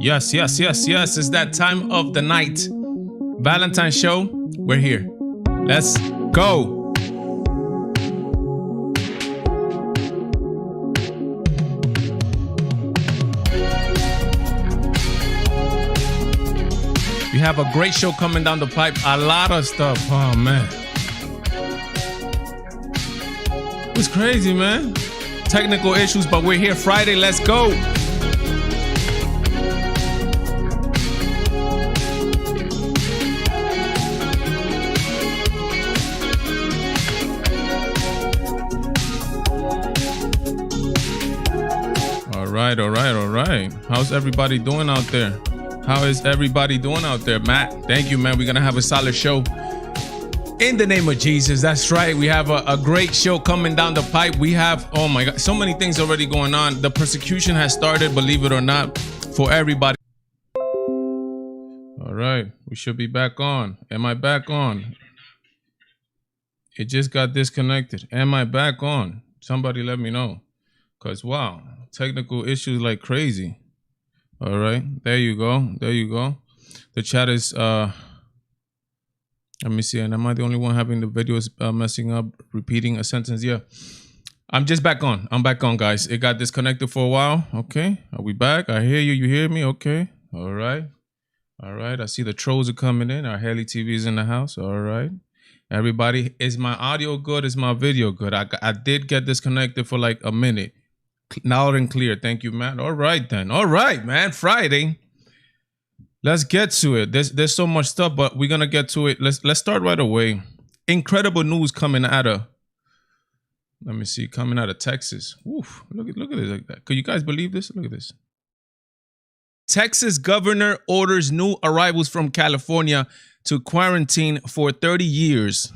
Yes, yes, yes, yes. It's that time of the night. Valentine's show. We're here. Let's go. We have a great show coming down the pipe. A lot of stuff. Oh, man. It's crazy, man. Technical issues, but we're here Friday. Let's go. All right. How's everybody doing out there? How is everybody doing out there? Matt, thank you, man. We're going to have a solid show. In the name of Jesus, that's right. We have a great show coming down the pipe. We have, oh my God, so many things already going on. The persecution has started, believe it or not, for everybody. All right, we should be back on. Am I back on? It just got disconnected. Am I back on? Somebody let me know. Because, wow, technical issues like crazy. All right, there you go. There you go. The chat is, let me see. And am I the only one having the videos messing up, repeating a sentence? Yeah. I'm just back on. I'm back on, guys. It got disconnected for a while. Okay. Are we back? I hear you. You hear me? Okay. All right. All right. I see the trolls are coming in. Our Haley TV is in the house. All right. Everybody, is my audio good? Is my video good? I did get disconnected for like a minute. Loud and clear. Thank you, Matt. All right, then. All right, man. Friday. Let's get to it. There's so much stuff, but we're gonna get to it. Let's start right away. Incredible news coming out of, let me see, coming out of Texas. Oof, look at this like that. Could you guys believe this? Look at this. Texas governor orders new arrivals from California to quarantine for 30 years.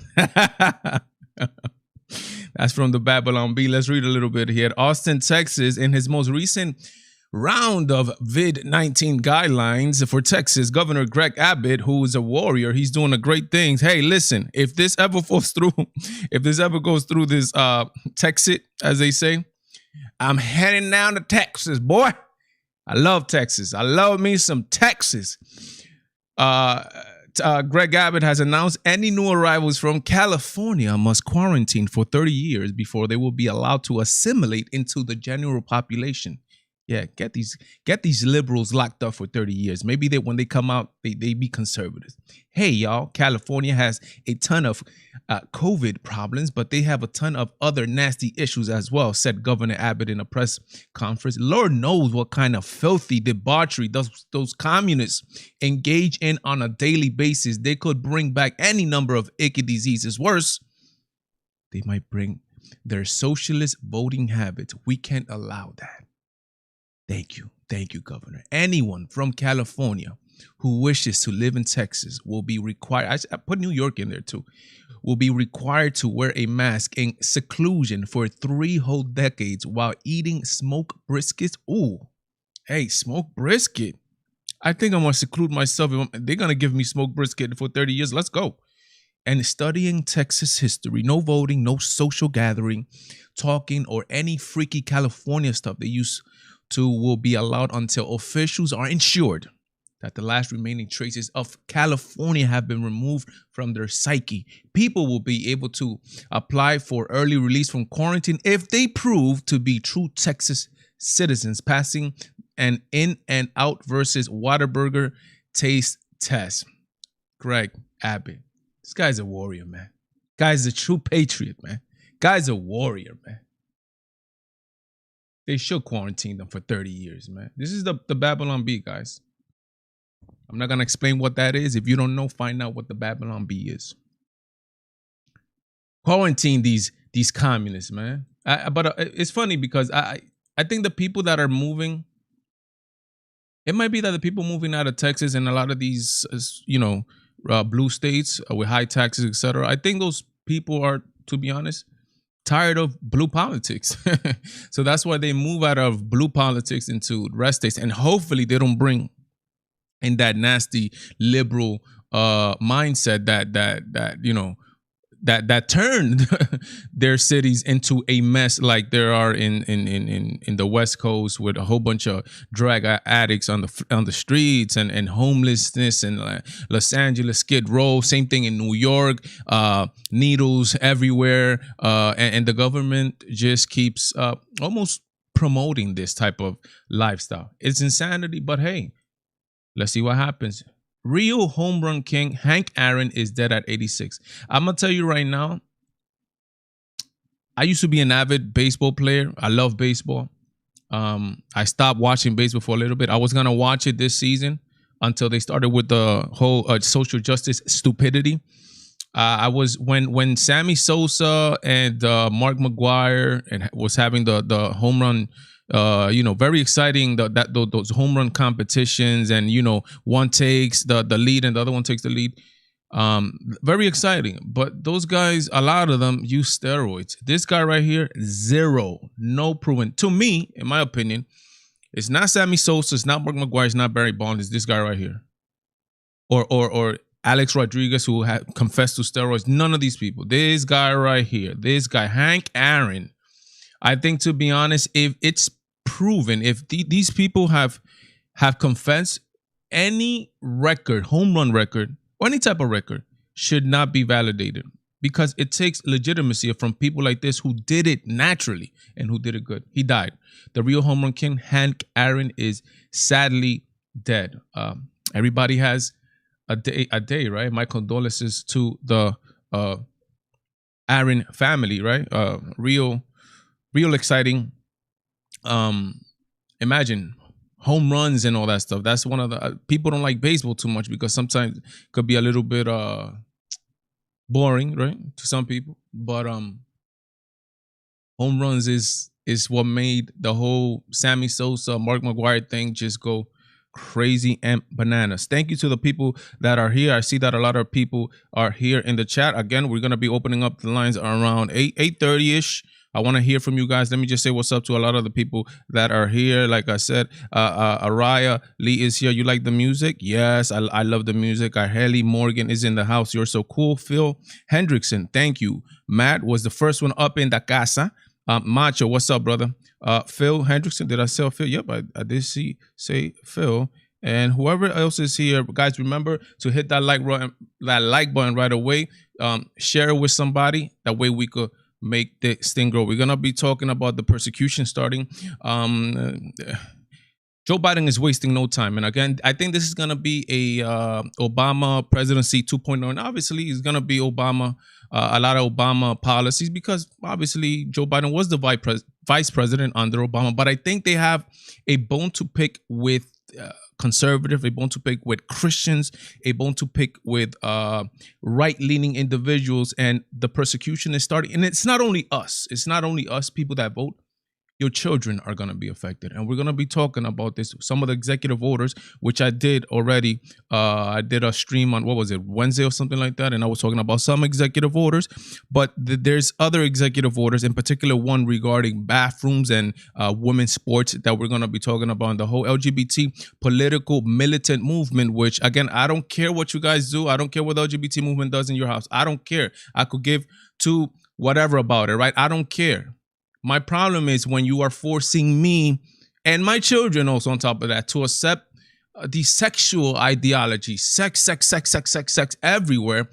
That's from the Babylon Bee. Let's read a little bit here. Austin, Texas, in his most recent round of COVID-19 guidelines for Texas, Governor Greg Abbott, who is a warrior, he's doing a great things. Hey, listen, if this ever falls through, if this ever goes through this Texit, as they say, I'm heading down to Texas, boy. I love Texas. I love me some Texas. Greg Abbott has announced any new arrivals from California must quarantine for 30 years before they will be allowed to assimilate into the general population. Yeah, get these liberals locked up for 30 years. Maybe when they come out, they be conservatives. Hey, y'all, California has a ton of COVID problems, but they have a ton of other nasty issues as well, said Governor Abbott in a press conference. Lord knows what kind of filthy debauchery those communists engage in on a daily basis. They could bring back any number of icky diseases. Worse, they might bring their socialist voting habits. We can't allow that. Thank you, Governor. Anyone from California who wishes to live in Texas will be required, I put New York in there too, will be required to wear a mask in seclusion for 3 whole decades while eating smoked briskets. Ooh, hey, smoked brisket. I think I'm going to seclude myself. They're going to give me smoked brisket for 30 years. Let's go. and studying Texas history. No voting, no social gathering, talking, or any freaky California stuff they used to will be allowed until officials are ensured that the last remaining traces of California have been removed from their psyche. People will be able to apply for early release from quarantine if they prove to be true Texas citizens, passing an in and out versus Whataburger taste test. Greg Abbott. This guy's a warrior, man. Guy's a true patriot, man. Guy's a warrior, man. They should quarantine them for 30 years, man. This is the Babylon Bee, guys. I'm not gonna explain what that is. If you don't know, find out what the Babylon Bee is. Quarantine these communists, man. But it's funny because I think the people that are moving, it might be that the people moving out of Texas and a lot of these, blue states with high taxes, etc. I think those people are, to be honest, tired of blue politics. So that's why they move out of blue politics into red states, and hopefully they don't bring in that nasty liberal mindset that turned their cities into a mess, like there are in the West Coast, with a whole bunch of drug addicts on the streets, and homelessness, and Los Angeles, Skid Row, same thing in New York, needles everywhere, and the government just keeps almost promoting this type of lifestyle. It's insanity, but hey, let's see what happens. Real home run king Hank Aaron is dead at 86. I'm gonna tell you right now, I used to be an avid baseball player. I love baseball. I stopped watching baseball for a little bit. I was gonna watch it this season until they started with the whole social justice stupidity. I was when Sammy Sosa and Mark McGwire and was having the home run. Very exciting those home run competitions, and one takes the lead and the other one takes the lead. Very exciting. But those guys, a lot of them use steroids. This guy right here, zero, no proven. To me, in my opinion, it's not Sammy Sosa, it's not Mark McGwire, it's not Barry Bonds, it's this guy right here, or Alex Rodriguez, who had confessed to steroids. None of these people. This guy right here, this guy Hank Aaron. I think, to be honest, if it's proven, if these people have confessed, any record, home run record, or any type of record should not be validated, because it takes legitimacy from people like this who did it naturally and who did it good. He died. The real home run king, Hank Aaron, is sadly dead. Everybody has a day, right? My condolences to the Aaron family, right? Real exciting. Imagine home runs and all that stuff. That's one of the people don't like baseball too much because sometimes it could be a little bit boring, right, to some people. But home runs is what made the whole Sammy Sosa, Mark McGwire thing just go crazy and bananas. Thank you to the people that are here. I see that a lot of people are here in the chat. Again, we're gonna be opening up the lines around 8:30ish. I want to hear from you guys. Let me just say what's up to a lot of the people that are here. Like I said, Araya Lee is here. You like the music? Yes, I love the music. Haley Morgan is in the house. You're so cool. Phil Hendrickson, thank you. Matt was the first one up in the casa. Macho, what's up, brother? Phil Hendrickson, did I say Phil? Yep, I did say Phil. And whoever else is here, guys, remember to hit that like button right away. Share it with somebody. That way we could make this thing grow. We're gonna be talking about the persecution starting. Joe Biden is wasting no time, and again, I think this is gonna be a Obama presidency 2.0, and obviously, it's gonna be Obama, a lot of Obama policies, because obviously Joe Biden was the vice president under Obama. But I think they have a bone to pick with conservative, a bone to pick with Christians, a bone to pick with right-leaning individuals, and the persecution is starting. And it's not only us people that vote. your children are going to be affected. And we're going to be talking about this, some of the executive orders, which I did already. I did a stream on, what was it, Wednesday or something like that, and I was talking about some executive orders, but there's other executive orders, in particular one regarding bathrooms and women's sports, that we're going to be talking about, and the whole LGBT political militant movement, which, again, I don't care what you guys do. I don't care what the LGBT movement does in your house. I don't care. I could give to whatever about it, right? I don't care. My problem is when you are forcing me and my children also on top of that to accept the sexual ideology, sex everywhere.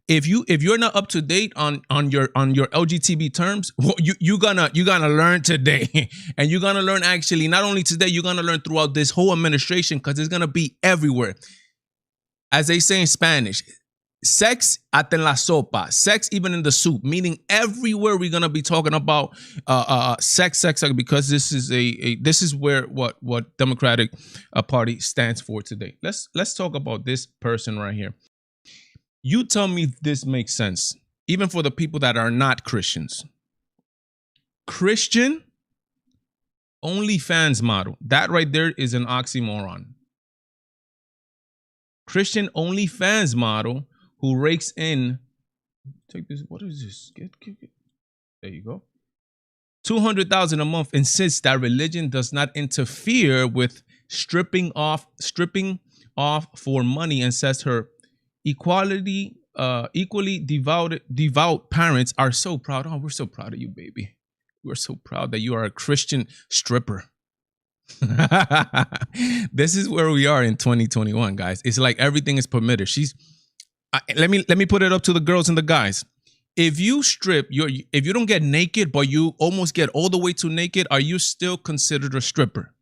If you're not up to date on your LGBT terms, well, you're gonna learn today, and you're gonna learn actually not only today, you're gonna learn throughout this whole administration, because it's gonna be everywhere. As they say in Spanish, sex hasta en la sopa, sex even in the soup, meaning everywhere we're gonna be talking about sex, because this is where what Democratic Party stands for today. Let's talk about this person right here. You tell me if this makes sense, even for the people that are not Christians. Christian OnlyFans model. That right there is an oxymoron. Christian OnlyFans model who rakes in, take this, what is this? Get. There you go. $200,000 a month, insists that religion does not interfere with stripping off for money, and says her equally devout parents are so proud. Oh, we're so proud of you, baby. We're so proud that you are a Christian stripper. This is where we are in 2021, guys. It's like everything is permitted. Let me put it up to the girls and the guys. If you strip, if you don't get naked, but you almost get all the way to naked, are you still considered a stripper?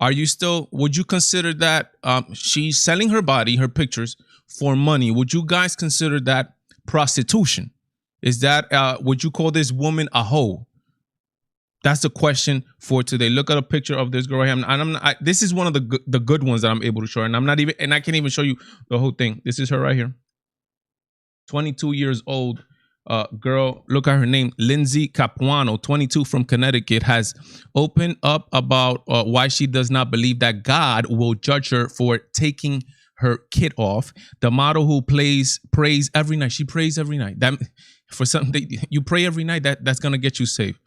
Would you consider that she's selling her body, her pictures, for money? Would you guys consider that prostitution? Is that, would you call this woman a hoe? That's the question for today. Look at a picture of this girl here. This is one of the good ones that I'm able to show, and I can't even show you the whole thing. This is her right here. 22 years old girl. Look at her name, Lindsay Capuano, 22, from Connecticut, has opened up about why she does not believe that God will judge her for taking her kid off. The model who prays every night. She prays every night. That, for something, you pray every night, that's gonna get you saved.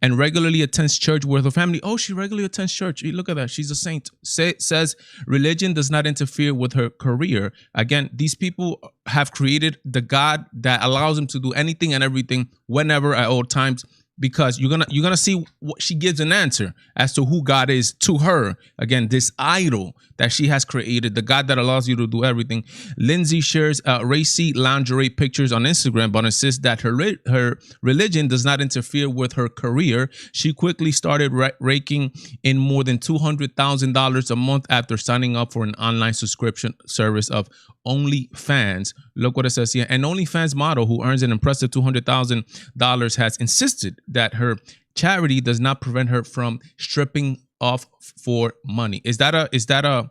And regularly attends church with her family. Oh, she regularly attends church. Look at that. She's a saint. Says religion does not interfere with her career. Again, these people have created the God that allows them to do anything and everything, whenever, at all times, because you're gonna see what she gives an answer as to who God is to her. Again, this idol that she has created, the God that allows you to do everything. Lindsay shares racy lingerie pictures on Instagram, but insists that her religion does not interfere with her career. She quickly started raking in more than $200,000 a month after signing up for an online subscription service of OnlyFans. Look what it says here. An OnlyFans model who earns an impressive $200,000 has insisted that her charity does not prevent her from stripping off for money. Is that a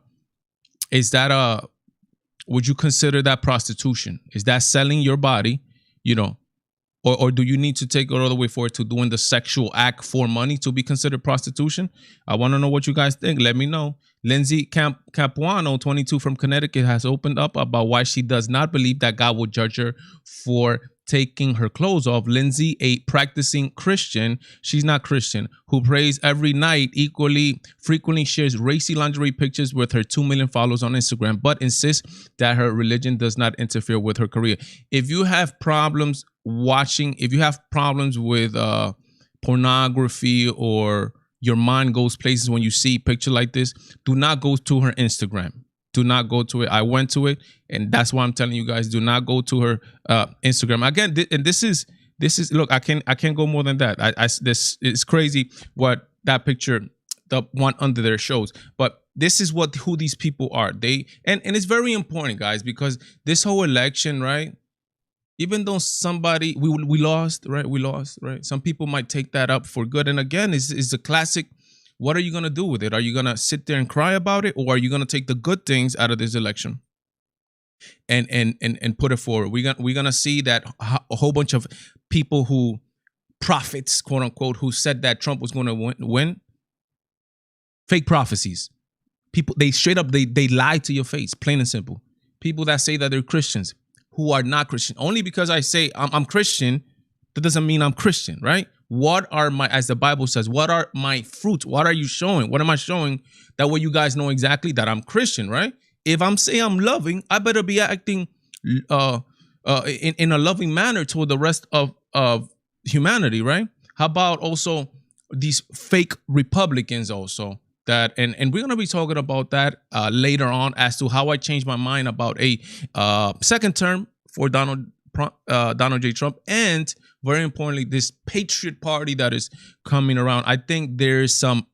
would you consider that prostitution? Is that selling your body, or do you need to take it all the way forward to doing the sexual act for money to be considered prostitution? I want to know what you guys think. Let me know. Lindsay Capuano, 22, from Connecticut, has opened up about why she does not believe that God will judge her for taking her clothes off. Lindsay, a practicing Christian, she's not Christian, who prays every night, equally frequently shares racy lingerie pictures with her 2 million followers on Instagram, but insists that her religion does not interfere with her career. If you have problems if you have problems with pornography, or your mind goes places when you see a picture like this, do not go to her Instagram. Do not go to it. I went to it, and that's why I'm telling you guys, do not go to her Instagram. Again, and this is look, I can't go more than that. This is crazy what that picture, the one under there, shows. But this is who these people are. And it's very important, guys, because this whole election, right? Even though we lost, right? We lost, right? Some people might take that up for good. And again, it's a classic. What are you going to do with it? Are you going to sit there and cry about it? Or are you going to take the good things out of this election and put it forward? We're going to see that a whole bunch of people who prophets, quote unquote, who said that Trump was going to win. Fake prophecies. People, they straight up, they lie to your face, plain and simple. People that say that they're Christians who are not Christian. Only because I say I'm Christian, that doesn't mean I'm Christian, right? What are my, as the Bible says, what are my fruits? What are you showing? What am I showing? That way you guys know exactly that I'm Christian, right? If I'm saying I'm loving, I better be acting in a loving manner toward the rest of humanity, right? How about also these fake Republicans also? That and we're gonna be talking about that later on as to how I changed my mind about a second term for Donald J. Trump, and very importantly, this Patriot Party that is coming around. I think there's some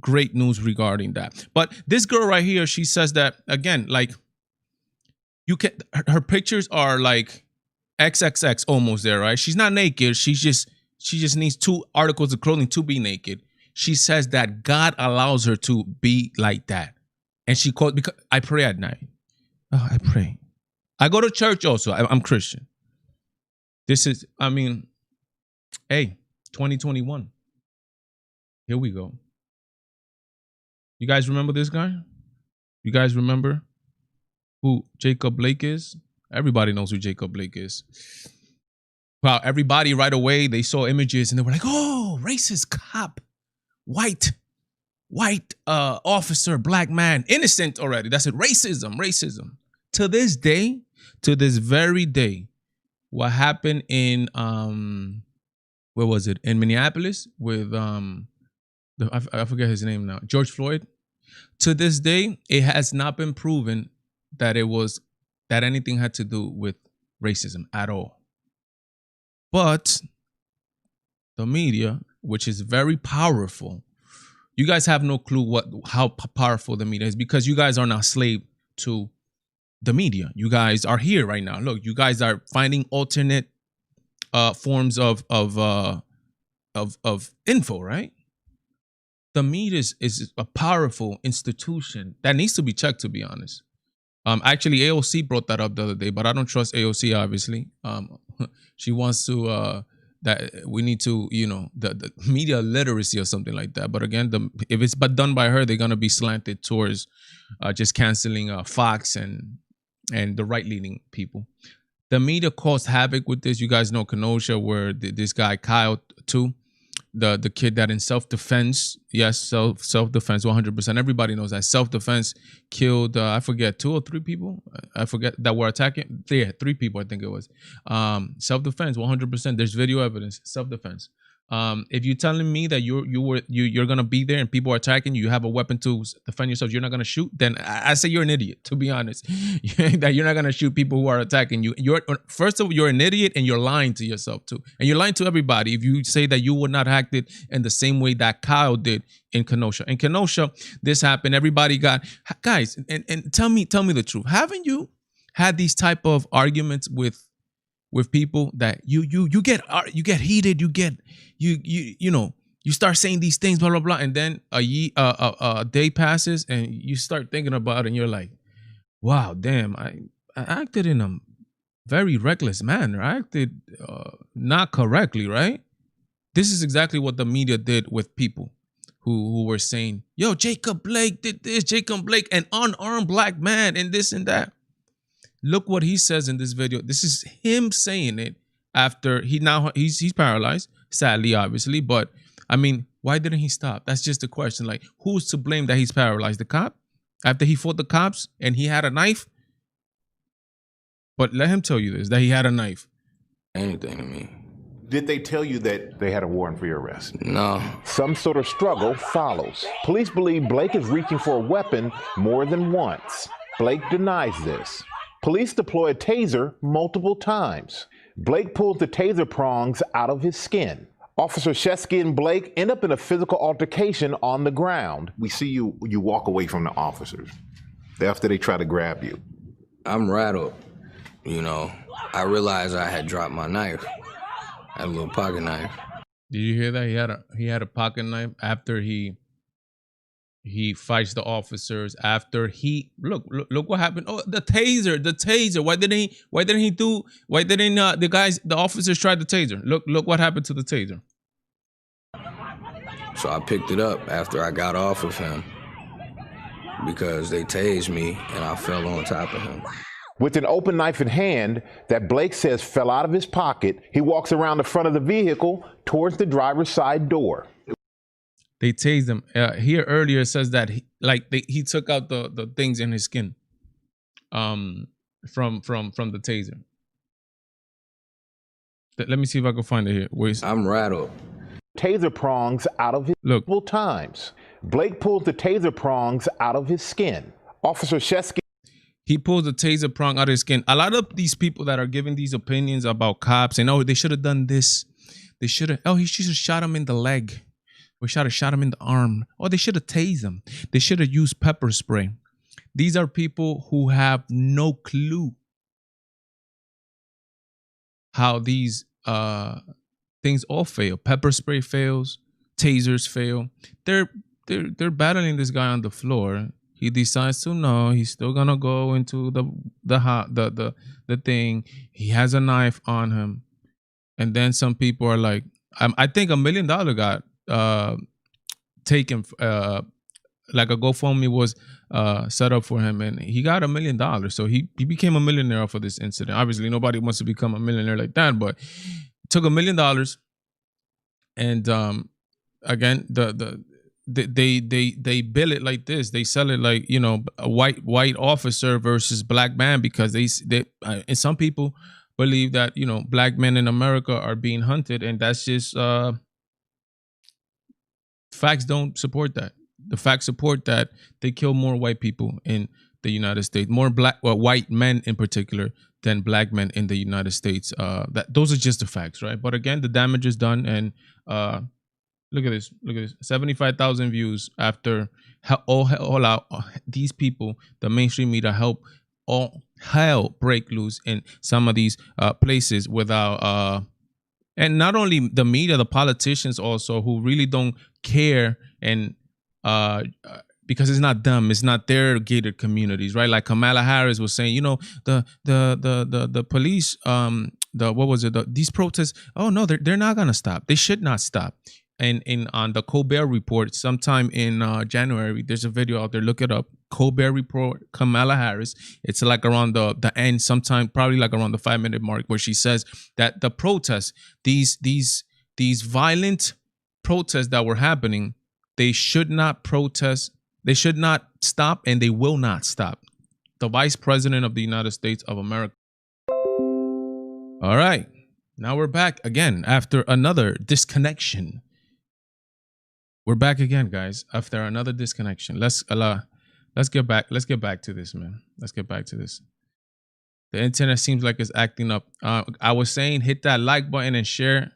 great news regarding that. But this girl right here, she says that again, like you can, her pictures are like XXX almost there, right? She's not naked. She just needs 2 articles of clothing to be naked. She says that God allows her to be like that. And she called, because I pray at night. Oh, I pray. I go to church also. I'm Christian. This is, I mean, hey, 2021. Here we go. You guys remember this guy? You guys remember who Jacob Blake is? Everybody knows who Jacob Blake is. Wow, everybody right away, they saw images and they were like, oh, racist cop. White officer, black man, innocent already. That's it. Racism. To this day, to this very day, what happened in where was it? In Minneapolis with I forget his name now, George Floyd. To this day, it has not been proven that anything had to do with racism at all. But the media, which is very powerful. You guys have no clue how powerful the media is, because you guys are not slave to the media. You guys are here right now. Look, you guys are finding alternate forms of info, right? The media is a powerful institution that needs to be checked, to be honest. Actually, AOC brought that up the other day, but I don't trust AOC, obviously. She wants to that we need to, the media literacy or something like that. But again, if it's done by her, they're gonna be slanted towards just canceling Fox and the right-leaning people. The media caused havoc with this. You guys know Kenosha, where this guy Kyle too, the kid that in self-defense, yes, self-defense, 100%. Everybody knows that self-defense killed, I forget, 2 or 3 people. I forget that were attacking. Yeah, 3 people, I think it was. Self-defense, 100%. There's video evidence. Self-defense. If you're telling me that you're gonna be there and people are attacking you, you have a weapon to defend yourself, you're not gonna shoot, then I say you're an idiot, to be honest. That you're not gonna shoot people who are attacking you. First of all, you're an idiot, and you're lying to yourself too, and you're lying to everybody if you say that you would not act it in the same way that Kyle did in Kenosha. In Kenosha, this happened. Everybody got, guys, and tell me the truth. Haven't you had these type of arguments with people that you get heated, you start saying these things, blah blah blah, and then a day passes and you start thinking about it and you're like, wow, damn, I acted in a very reckless manner. I acted not correctly, right? This is exactly what the media did with people who were saying, yo, Jacob Blake did this, Jacob Blake, an unarmed black man, and this and that. Look what he says in this video. This is him saying it after he's paralyzed, sadly, obviously. But I mean, why didn't he stop? That's just the question. Like, who's to blame that he's paralyzed? The cop? After he fought the cops and he had a knife? But let him tell you this, that he had a knife. Anything to me. Did they tell you that they had a warrant for your arrest? No. Some sort of struggle follows. Police believe Blake is reaching for a weapon more than once. Blake denies this. Police deploy a taser multiple times. Blake pulls the taser prongs out of his skin. Officer Shesky and Blake end up in a physical altercation on the ground. We see you walk away from the officers after they try to grab you. I'm rattled. I realized I had dropped my knife. I had a little pocket knife. Did you hear that? He had a pocket knife after he fights the officers. After he look what happened. Oh, the taser. Why didn't the officers try the taser? Look what happened to the taser. So I picked it up after I got off of him because they tased me and I fell on top of him. With an open knife in hand that Blake says fell out of his pocket, he walks around the front of the vehicle towards the driver's side door. They tased him. Here earlier it says that he took out the things in his skin from the taser. Let me see if I can find it here. Wait. I'm rattled. Taser prongs out of his multiple times. Blake pulls the taser prongs out of his skin. Officer Shesky. He pulls the taser prong out of his skin. A lot of these people that are giving these opinions about cops and, oh, they should have done this. They should have, oh, he should have shot him in the leg. Or should have shot him in the arm. Or they should have tased him. They should have used pepper spray. These are people who have no clue how these things all fail. Pepper spray fails. Tasers fail. They're battling this guy on the floor. He decides to no, he's still gonna go into the thing. He has a knife on him, and then some people are like, I think $1 million got taken. Like a GoFundMe was set up for him, and he got $1 million. So he became a millionaire off of this incident. Obviously, nobody wants to become a millionaire like that, but it took $1 million. And again, they bill it like this. They sell it like, you know, a white officer versus black man, because they and some people believe that, you know, black men in America are being hunted, and that's just facts don't support that. The facts support that they kill more white people in the United States, more white men in particular than black men in the United States. Those are just the facts, right? But again, the damage is done, and look at this. 75,000 views after all out. These people, the mainstream media, help all hell break loose in some of these places without, and not only the media, the politicians also, who really don't care, and because it's not them, it's not their gated communities, right? Like Kamala Harris was saying, you know, the police, these protests, oh no, they're not gonna stop. They should not stop. And on the Colbert Report, sometime in January, there's a video out there. Look it up. Colbert Report, Kamala Harris. It's like around the end, sometime probably like around the 5-minute mark, where she says that the protests, these violent protests that were happening, they should not protest. They should not stop, and they will not stop. The Vice President of the United States of America. All right, now we're back again after another disconnection. We're back again, guys, after another disconnection. Let's get back. Let's get back to this, man. Let's get back to this. The internet seems like it's acting up. I was saying, hit that like button and share.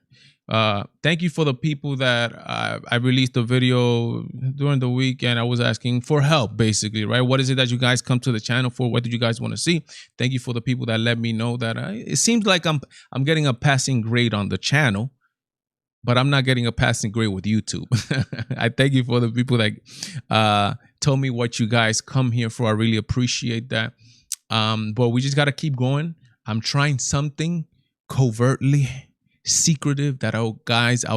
Thank you for the people that I released the video during the week, and I was asking for help, basically, right? What is it that you guys come to the channel for? What did you guys want to see? Thank you for the people that let me know that it seems like I'm getting a passing grade on the channel, but I'm not getting a passing grade with YouTube. I thank you for the people that told me what you guys come here for. I really appreciate that. But we just got to keep going. I'm trying something covertly secretive that I'll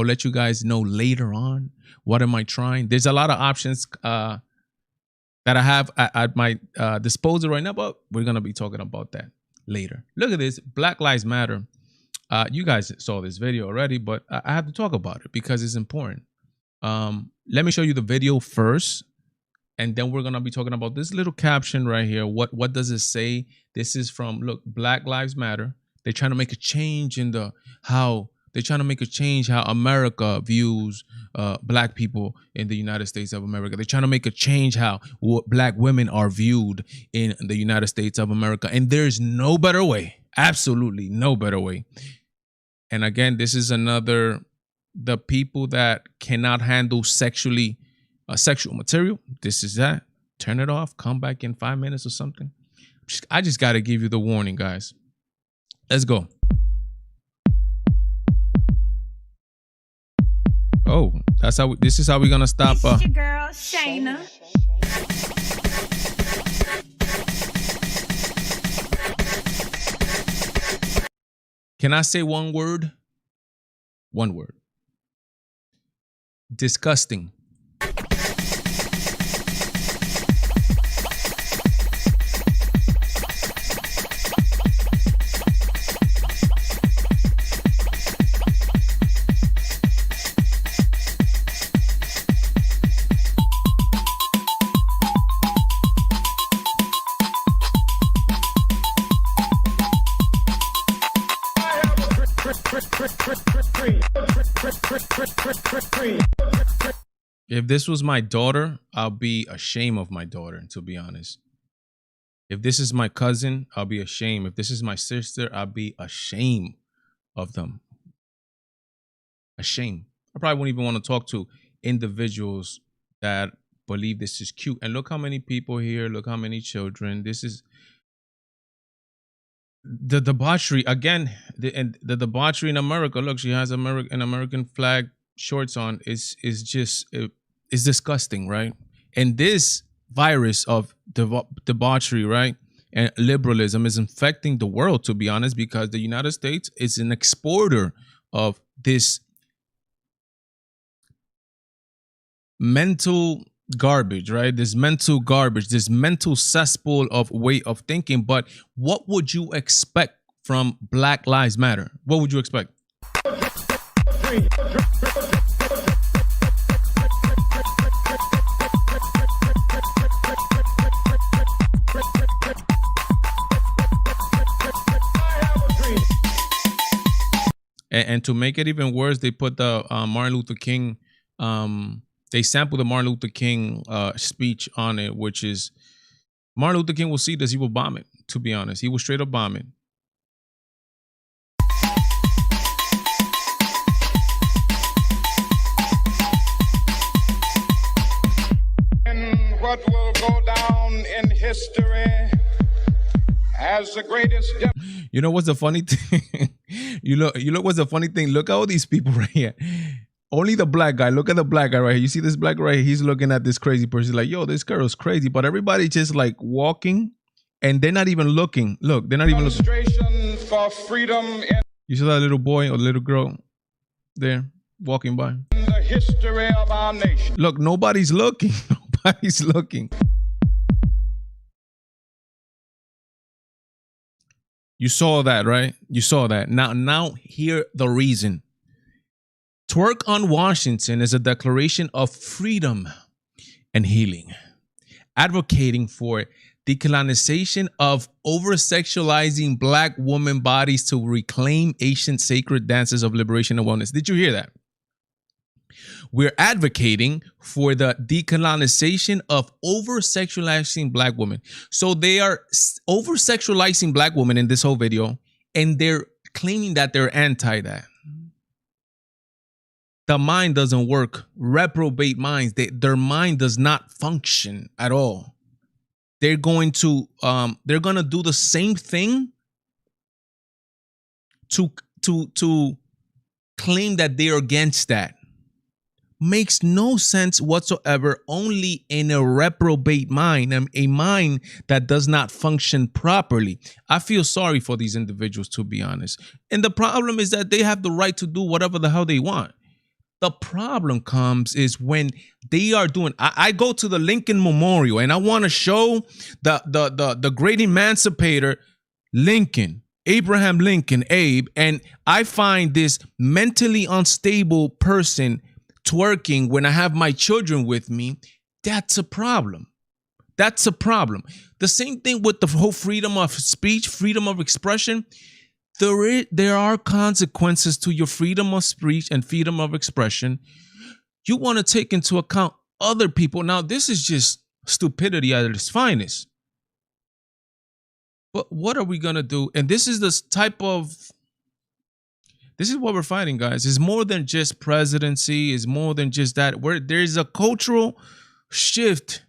let you guys know later on. What am I trying? There's a lot of options that I have at my disposal right now, but we're going to be talking about that later. Look at this. Black Lives Matter. You guys saw this video already, but I have to talk about it because it's important. Let me show you the video first, and then we're going to be talking about this little caption right here. What does it say? This is from, look, Black Lives Matter. They're trying to make a change in how America views black people in the United States of America. They're trying to make a change how black women are viewed in the United States of America. And there's no better way, absolutely no better way. And again, this is the people that cannot handle sexual material. This is that. Turn it off. Come back in 5 minutes or something. I just got to give you the warning, guys. Let's go. Oh, this is how we're gonna stop. This is your girl, Shayna. Can I say one word? One word. Disgusting. If this was my daughter, I'll be ashamed of my daughter, to be honest. If this is my cousin, I'll be ashamed. If this is my sister, I'll be ashamed of them. Ashamed. I probably wouldn't even want to talk to individuals that believe this is cute. And look how many people here, look how many children. This is the debauchery again. The debauchery in America. Look, she has an American flag shorts on. Is just is disgusting, right? And this virus of debauchery, right, and liberalism is infecting the world, to be honest, because the United States is an exporter of this mental garbage, right? This mental garbage, this mental cesspool of way of thinking. But what would you expect from Black Lives Matter? What would you expect? And to make it even worse, they put the Martin Luther King, they sampled the Martin Luther King speech on it, which is, Martin Luther King will see this, he will bomb it, to be honest. He will straight up bomb it. And what will go down in history as the greatest... You know what's the funny thing? you look what's the funny thing? Look at all these people right here. Only the black guy. Look at the black guy right here. You see this black guy right here? He's looking at this crazy person like, yo, this girl's crazy. But everybody just like walking and they're not even looking. Look, they're not even looking. Demonstration for freedom in You saw that little boy or little girl there walking by? the history of our nation. Look, nobody's looking. Nobody's looking. You saw that, right? You saw that. Now hear the reason. Twerk on Washington is a declaration of freedom and healing, advocating for decolonization of over-sexualizing Black women bodies to reclaim ancient sacred dances of liberation and wellness. Did you hear that? We're advocating for the decolonization of over-sexualizing Black women. So they are over-sexualizing Black women in this whole video, and they're claiming that they're anti that. The mind doesn't work. Reprobate minds, their mind does not function at all. They're going to do the same thing to claim that they are against that. Makes no sense whatsoever, only in a reprobate mind, a mind that does not function properly. I feel sorry for these individuals, to be honest. And the problem is that they have the right to do whatever the hell they want. The problem comes is when they are doing, I go to the Lincoln Memorial and I want to show the great emancipator, Lincoln, Abraham Lincoln, Abe, and I find this mentally unstable person twerking when I have my children with me. That's a problem. That's a problem. The same thing with the whole freedom of speech, freedom of expression. There are consequences to your freedom of speech and freedom of expression. You want to take into account other people. Now, this is just stupidity at its finest. But what are we going to do? And this is this type of... This is what we're fighting, guys. It's more than just presidency. It's more than just that. There's a cultural shift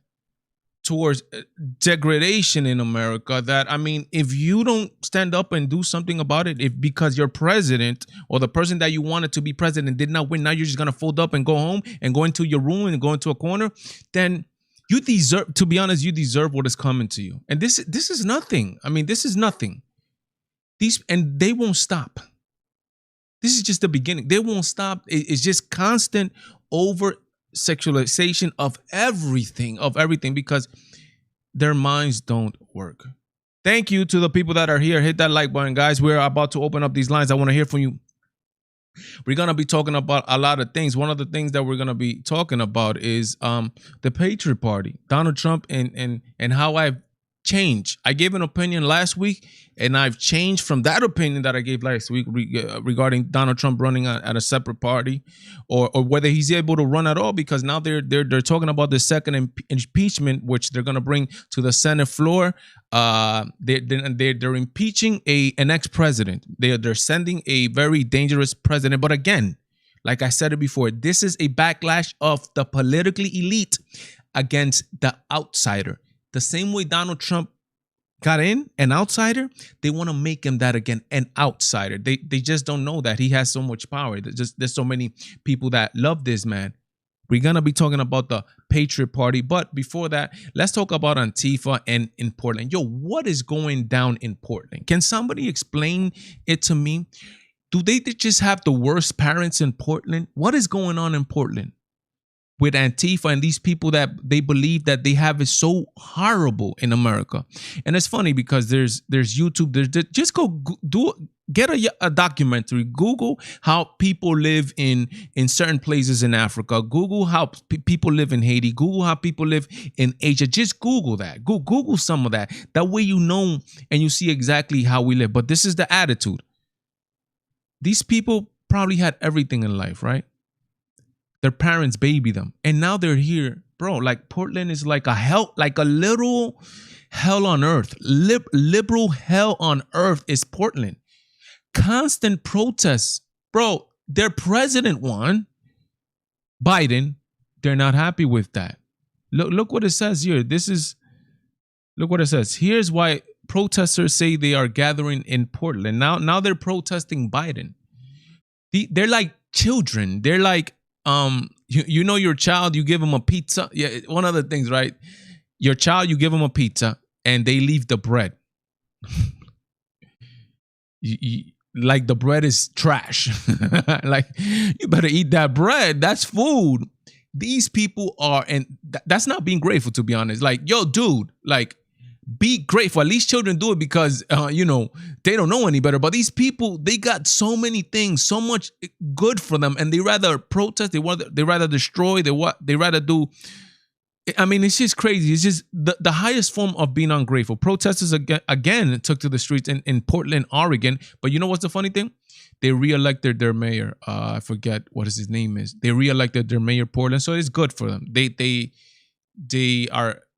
towards degradation in America that, I mean, if you don't stand up and do something about it, if because your president or the person that you wanted to be president did not win, now you're just going to fold up and go home and go into your room and go into a corner, then you deserve, to be honest, you deserve what is coming to you. And this is nothing. I mean, this is nothing. And they won't stop. This is just the beginning. They won't stop. It's just constant over sexualization of everything, because their minds don't work. Thank you to the people that are here. Hit that like button, guys. We're about to open up these lines. I want to hear from you. We're going to be talking about a lot of things. One of the things that we're going to be talking about is the Patriot Party, Donald Trump, and how I've changed. I gave an opinion last week, and I've changed from that opinion that I gave last week regarding Donald Trump running at a separate party, or whether he's able to run at all, because now they're talking about the second impeachment, which they're going to bring to the Senate floor. They're impeaching an ex-president. They're sending a very dangerous president. But again, like I said it before, this is a backlash of the politically elite against the outsider. The same way Donald Trump got in, an outsider, they want to make him that again, an outsider. They just don't know that he has so much power. There's so many people that love this man. We're going to be talking about the Patriot Party. But before that, let's talk about Antifa and in Portland. Yo, what is going down in Portland? Can somebody explain it to me? Do they just have the worst parents in Portland? What is going on in Portland with Antifa and these people that they believe that they have is so horrible in America? And it's funny because there's YouTube. Just go get a documentary. Google how people live in certain places in Africa. Google how people live in Haiti. Google how people live in Asia. Just Google that. Google some of that. That way you know and you see exactly how we live. But this is the attitude. These people probably had everything in life, right? Their parents baby them, and now they're here, bro. Like Portland is like a hell, like a little hell on earth. Liberal hell on earth is Portland. Constant protests, bro. Their president won, Biden. They're not happy with that. Look what it says here. Look what it says. Here's why protesters say they are gathering in Portland. Now they're protesting Biden. They're like children. They're like, you know your child, you give them a pizza. Yeah, one of the things, right? Your child, you give them a pizza and they leave the bread. Like the bread is trash. Like, you better eat that bread. That's food. These people are, and that's not being grateful, to be honest. Like, yo, dude, like, be grateful. At least children do it because, they don't know any better. But these people, they got so many things, so much good for them. And they rather protest. They rather destroy. They rather do. I mean, it's just crazy. It's just the highest form of being ungrateful. Protesters again took to the streets in Portland, Oregon. But you know what's the funny thing? They reelected their mayor. I forget what his name is. They reelected their mayor, Portland. So it's good for them.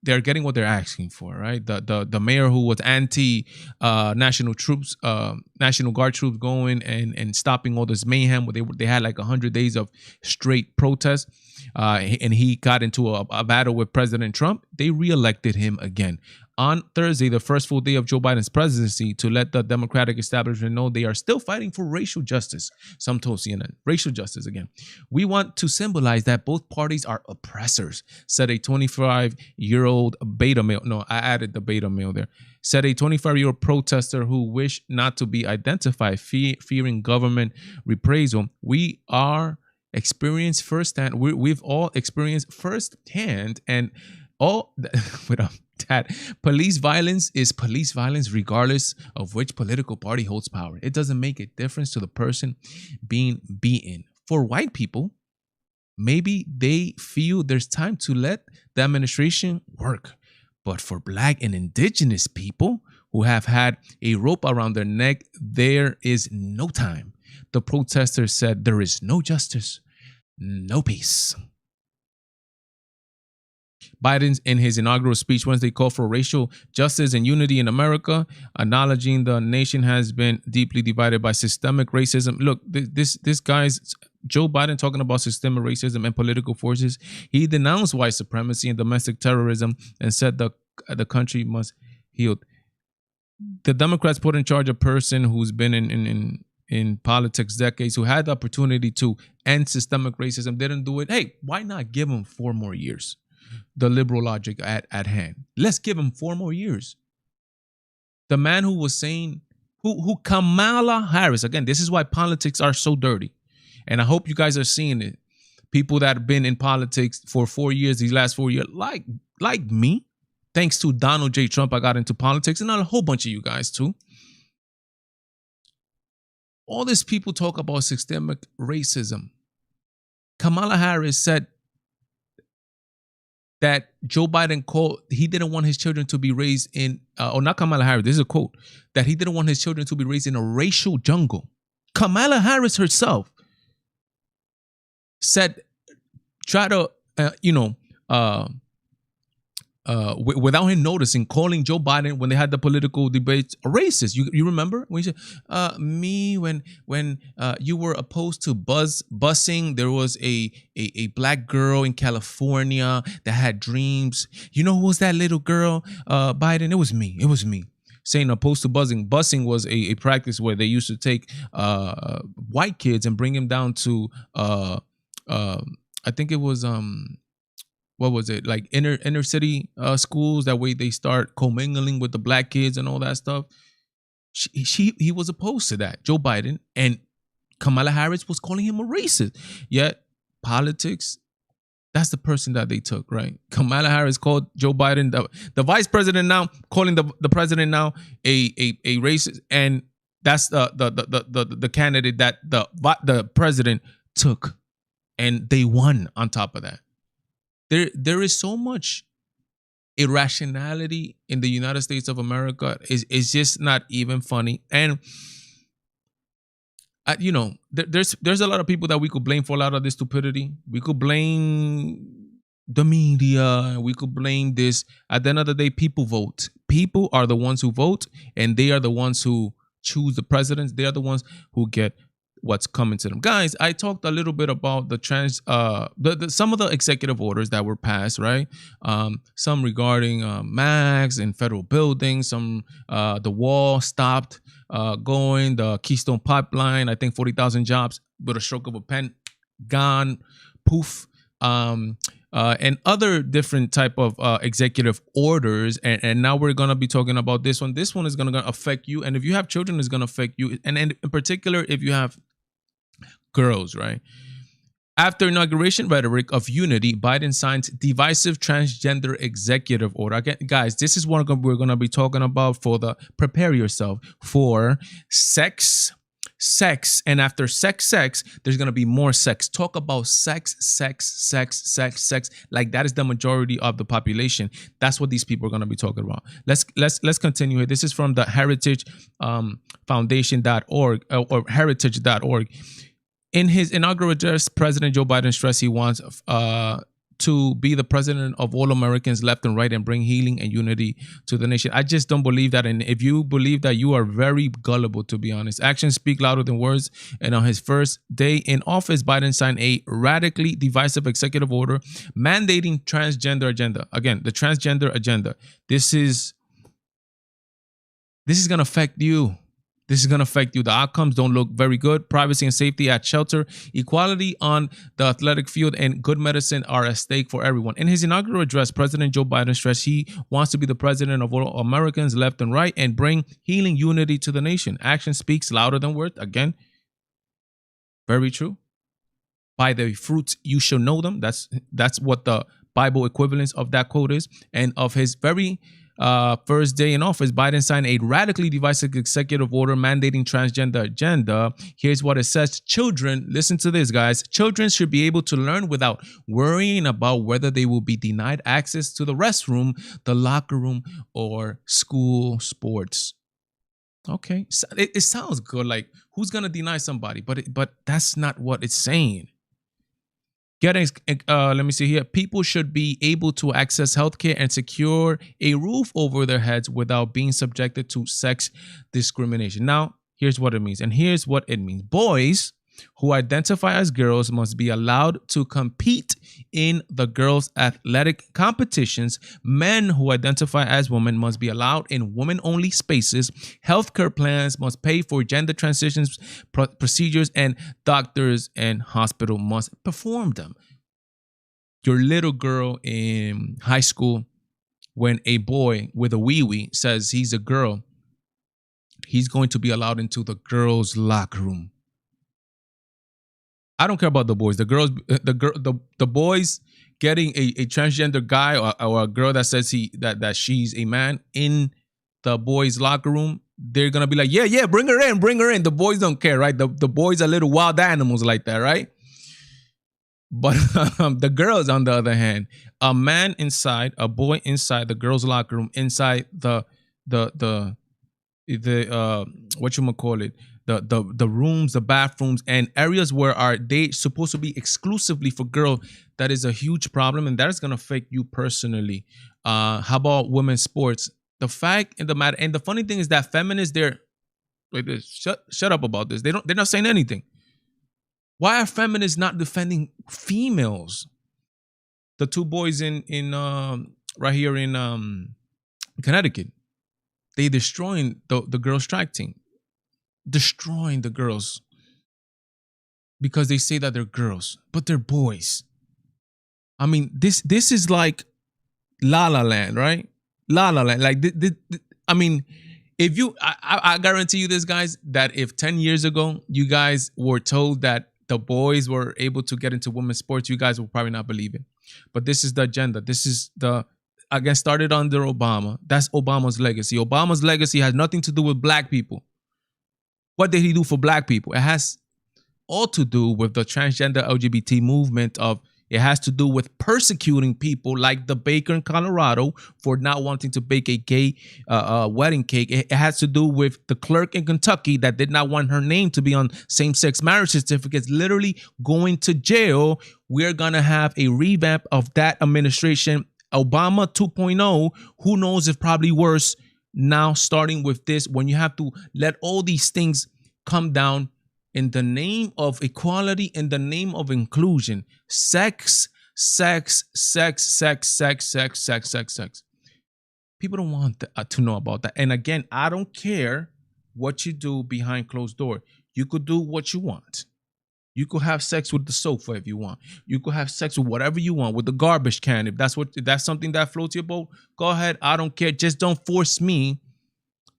They're getting what they're asking for, right? The mayor who was anti national guard troops going and stopping all this mayhem. They had like 100 days of straight protest, and he got into a battle with President Trump. They reelected him again on Thursday, the first full day of Joe Biden's presidency, to let the Democratic establishment know they are still fighting for racial justice. Some told CNN, racial justice again. We want to symbolize that both parties are oppressors, said a 25-year-old beta male. No, I added the beta male there. Said a 25-year-old protester who wished not to be identified, fearing government reprisal. We are experienced firsthand. We've all experienced firsthand, and all that police violence is police violence regardless of which political party holds power. It doesn't make a difference to the person being beaten. For white people, maybe they feel there's time to let the administration work. But for Black and Indigenous people who have had a rope around their neck, there is no time. The protesters said there is no justice, no peace. Biden, in his inaugural speech Wednesday, called for racial justice and unity in America, acknowledging the nation has been deeply divided by systemic racism. Look, this guy's Joe Biden talking about systemic racism and political forces. He denounced white supremacy and domestic terrorism and said the country must heal. The Democrats put in charge a person who's been in politics decades, who had the opportunity to end systemic racism, didn't do it. Hey, why not give him 4 more years? The liberal logic at hand. Let's give him 4 more years. The man who was saying, who Kamala Harris, again, this is why politics are so dirty. And I hope you guys are seeing it. people that have been in politics for 4 years, these last 4 years, like me, thanks to Donald J. Trump, I got into politics, and a whole bunch of you guys too. All these people talk about systemic racism. Kamala Harris said that Joe Biden he didn't want his children to be raised in, or not Kamala Harris, this is a quote, that he didn't want his children to be raised in a racial jungle. Kamala Harris herself said, try to, without him noticing, calling Joe Biden when they had the political debates a racist. You remember when he said, when you were opposed to busing, there was a black girl in California that had dreams. You know who was that little girl, Biden? It was me. Saying opposed to busing. Busing was a practice where they used to take white kids and bring them down to I think it was what was it, like inner city schools. That way they start commingling with the black kids and all that stuff. He was opposed to that, Joe Biden, and Kamala Harris was calling him a racist. Yet politics, that's the person that they took, right? Kamala Harris called Joe Biden, the vice president now, calling the president now a racist, and that's the candidate that the president took, and they won on top of that. There is so much irrationality in the United States of America. It's just not even funny. And there's a lot of people that we could blame for a lot of this stupidity. We could blame the media. We could blame this. At the end of the day, people vote. People are the ones who vote, and they are the ones who choose the presidents. They are the ones who get what's coming to them. Guys, I talked a little bit about some of the executive orders that were passed, right? Some regarding MAX and federal buildings, some the wall stopped going, the Keystone Pipeline, I think 40,000 jobs with a stroke of a pen, gone, poof. And other different type of executive orders. And now we're going to be talking about this one. This one is going to affect you. And if you have children, it's going to affect you. And in particular, if you have girls, right? After inauguration rhetoric of unity, Biden signs divisive transgender executive order. Again, guys, this is what we're going to be talking about prepare yourself for sex, and after sex, there's going to be more sex. Talk about sex, like that is the majority of the population. That's what these people are going to be talking about. Let's continue here. This is from the Heritage Foundation.org or heritage.org. In his inaugural address, President Joe Biden stressed he wants to be the president of all Americans, left and right, and bring healing and unity to the nation. I just don't believe that. And if you believe that, you are very gullible, to be honest. Actions speak louder than words. And on his first day in office, Biden signed a radically divisive executive order mandating transgender agenda. Again, the transgender agenda. This is going to affect you. This is going to affect you. The outcomes don't look very good. Privacy and safety at shelter, equality on the athletic field, and good medicine are at stake for everyone. In his inaugural address, President Joe Biden stressed he wants to be the president of all Americans, left and right, and bring healing unity to the nation. Action speaks louder than words. Again, very true. By their fruits you shall know them. That's what the Bible equivalence of that quote is. And of his very first day in office, Biden signed a radically divisive executive order mandating transgender agenda. Here's what it says. Children, listen to this, guys. Children should be able to learn without worrying about whether they will be denied access to the restroom, the locker room, or school sports. Okay, it sounds good. Like, who's gonna deny somebody? But that's not what it's saying. Let me see here. People should be able to access healthcare and secure a roof over their heads without being subjected to sex discrimination. Now, here's what it means. And here's what it means. Boys who identify as girls must be allowed to compete in the girls' athletic competitions. Men who identify as women must be allowed in women-only spaces. Healthcare plans must pay for gender transitions procedures, and doctors and hospitals must perform them. Your little girl in high school, when a boy with a wee-wee says he's a girl, he's going to be allowed into the girls' locker room. I don't care about the boys. The girls, the boys getting a transgender guy or a girl that says that she's a man in the boys' locker room, they're gonna be like, yeah, bring her in. The boys don't care, right? The boys are little wild animals like that, right? But the girls, on the other hand, a man inside, a boy inside the girls' locker room, inside the whatchamacallit, the rooms, the bathrooms, and areas where are they supposed to be exclusively for girls, that is a huge problem, and that is gonna affect you personally. How about women's sports? The fact and the matter, and the funny thing is that feminists, they're like this. Shut up about this. They're not saying anything. Why are feminists not defending females? The two boys in right here in Connecticut, they destroying the girls' track team, destroying the girls because they say that they're girls, but they're boys. I mean, this is like La La Land, right? La La Land. Like, I mean, if you, I guarantee you this, guys, that if 10 years ago you guys were told that the boys were able to get into women's sports, you guys will probably not believe it. But this is the agenda. This is again, started under Obama. That's Obama's legacy. Obama's legacy has nothing to do with black people. What did he do for black people? It has all to do with the transgender LGBT movement of, it has to do with persecuting people like the baker in Colorado for not wanting to bake a gay wedding cake. It has to do with the clerk in Kentucky that did not want her name to be on same-sex marriage certificates, literally going to jail. We're going to have a revamp of that administration. Obama 2.0, who knows if probably worse, now starting with this, when you have to let all these things come down in the name of equality, in the name of inclusion. Sex. People don't want to know about that. And again, I don't care what you do behind closed door. You could do what you want. You could have sex with the sofa if you want. You could have sex with whatever you want, with the garbage can. If that's something that floats your boat, go ahead. I don't care. Just don't force me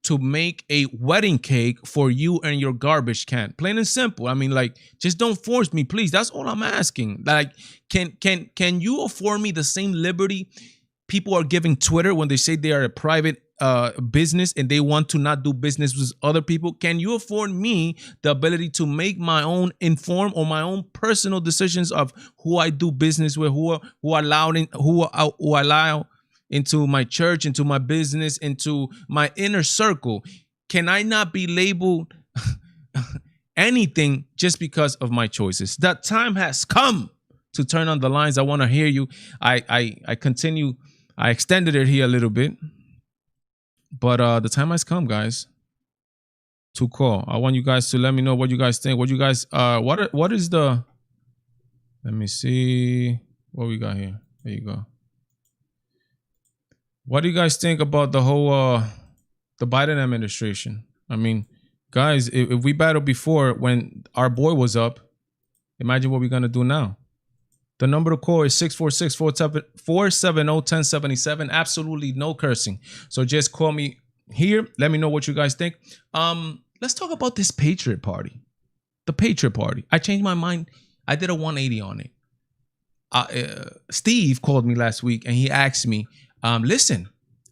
to make a wedding cake for you and your garbage can. Plain and simple. I mean, like, just don't force me, please. That's all I'm asking. Like, can you afford me the same liberty people are giving Twitter when they say they are a private business and they want to not do business with other people? Can you afford me the ability to make my own informed or my own personal decisions of who I do business with, who allow into my church, into my business, into my inner circle? Can I not be labeled anything just because of my choices? That time has come to turn on the lines. I want to hear you. I continue. I extended it here a little bit, but the time has come, guys, to call. I want you guys to let me know what you guys think. What you guys what is the, let me see what we got here. There you go. What do you guys think about the whole the Biden administration? I mean, guys, if we battled before when our boy was up, imagine what we're gonna do now. The number to call is 646-470-1077. Absolutely no cursing. So just call me here. Let me know what you guys think. Let's talk about this Patriot Party. The Patriot Party. I changed my mind. I did a 180 on it. Steve called me last week and he asked me, listen,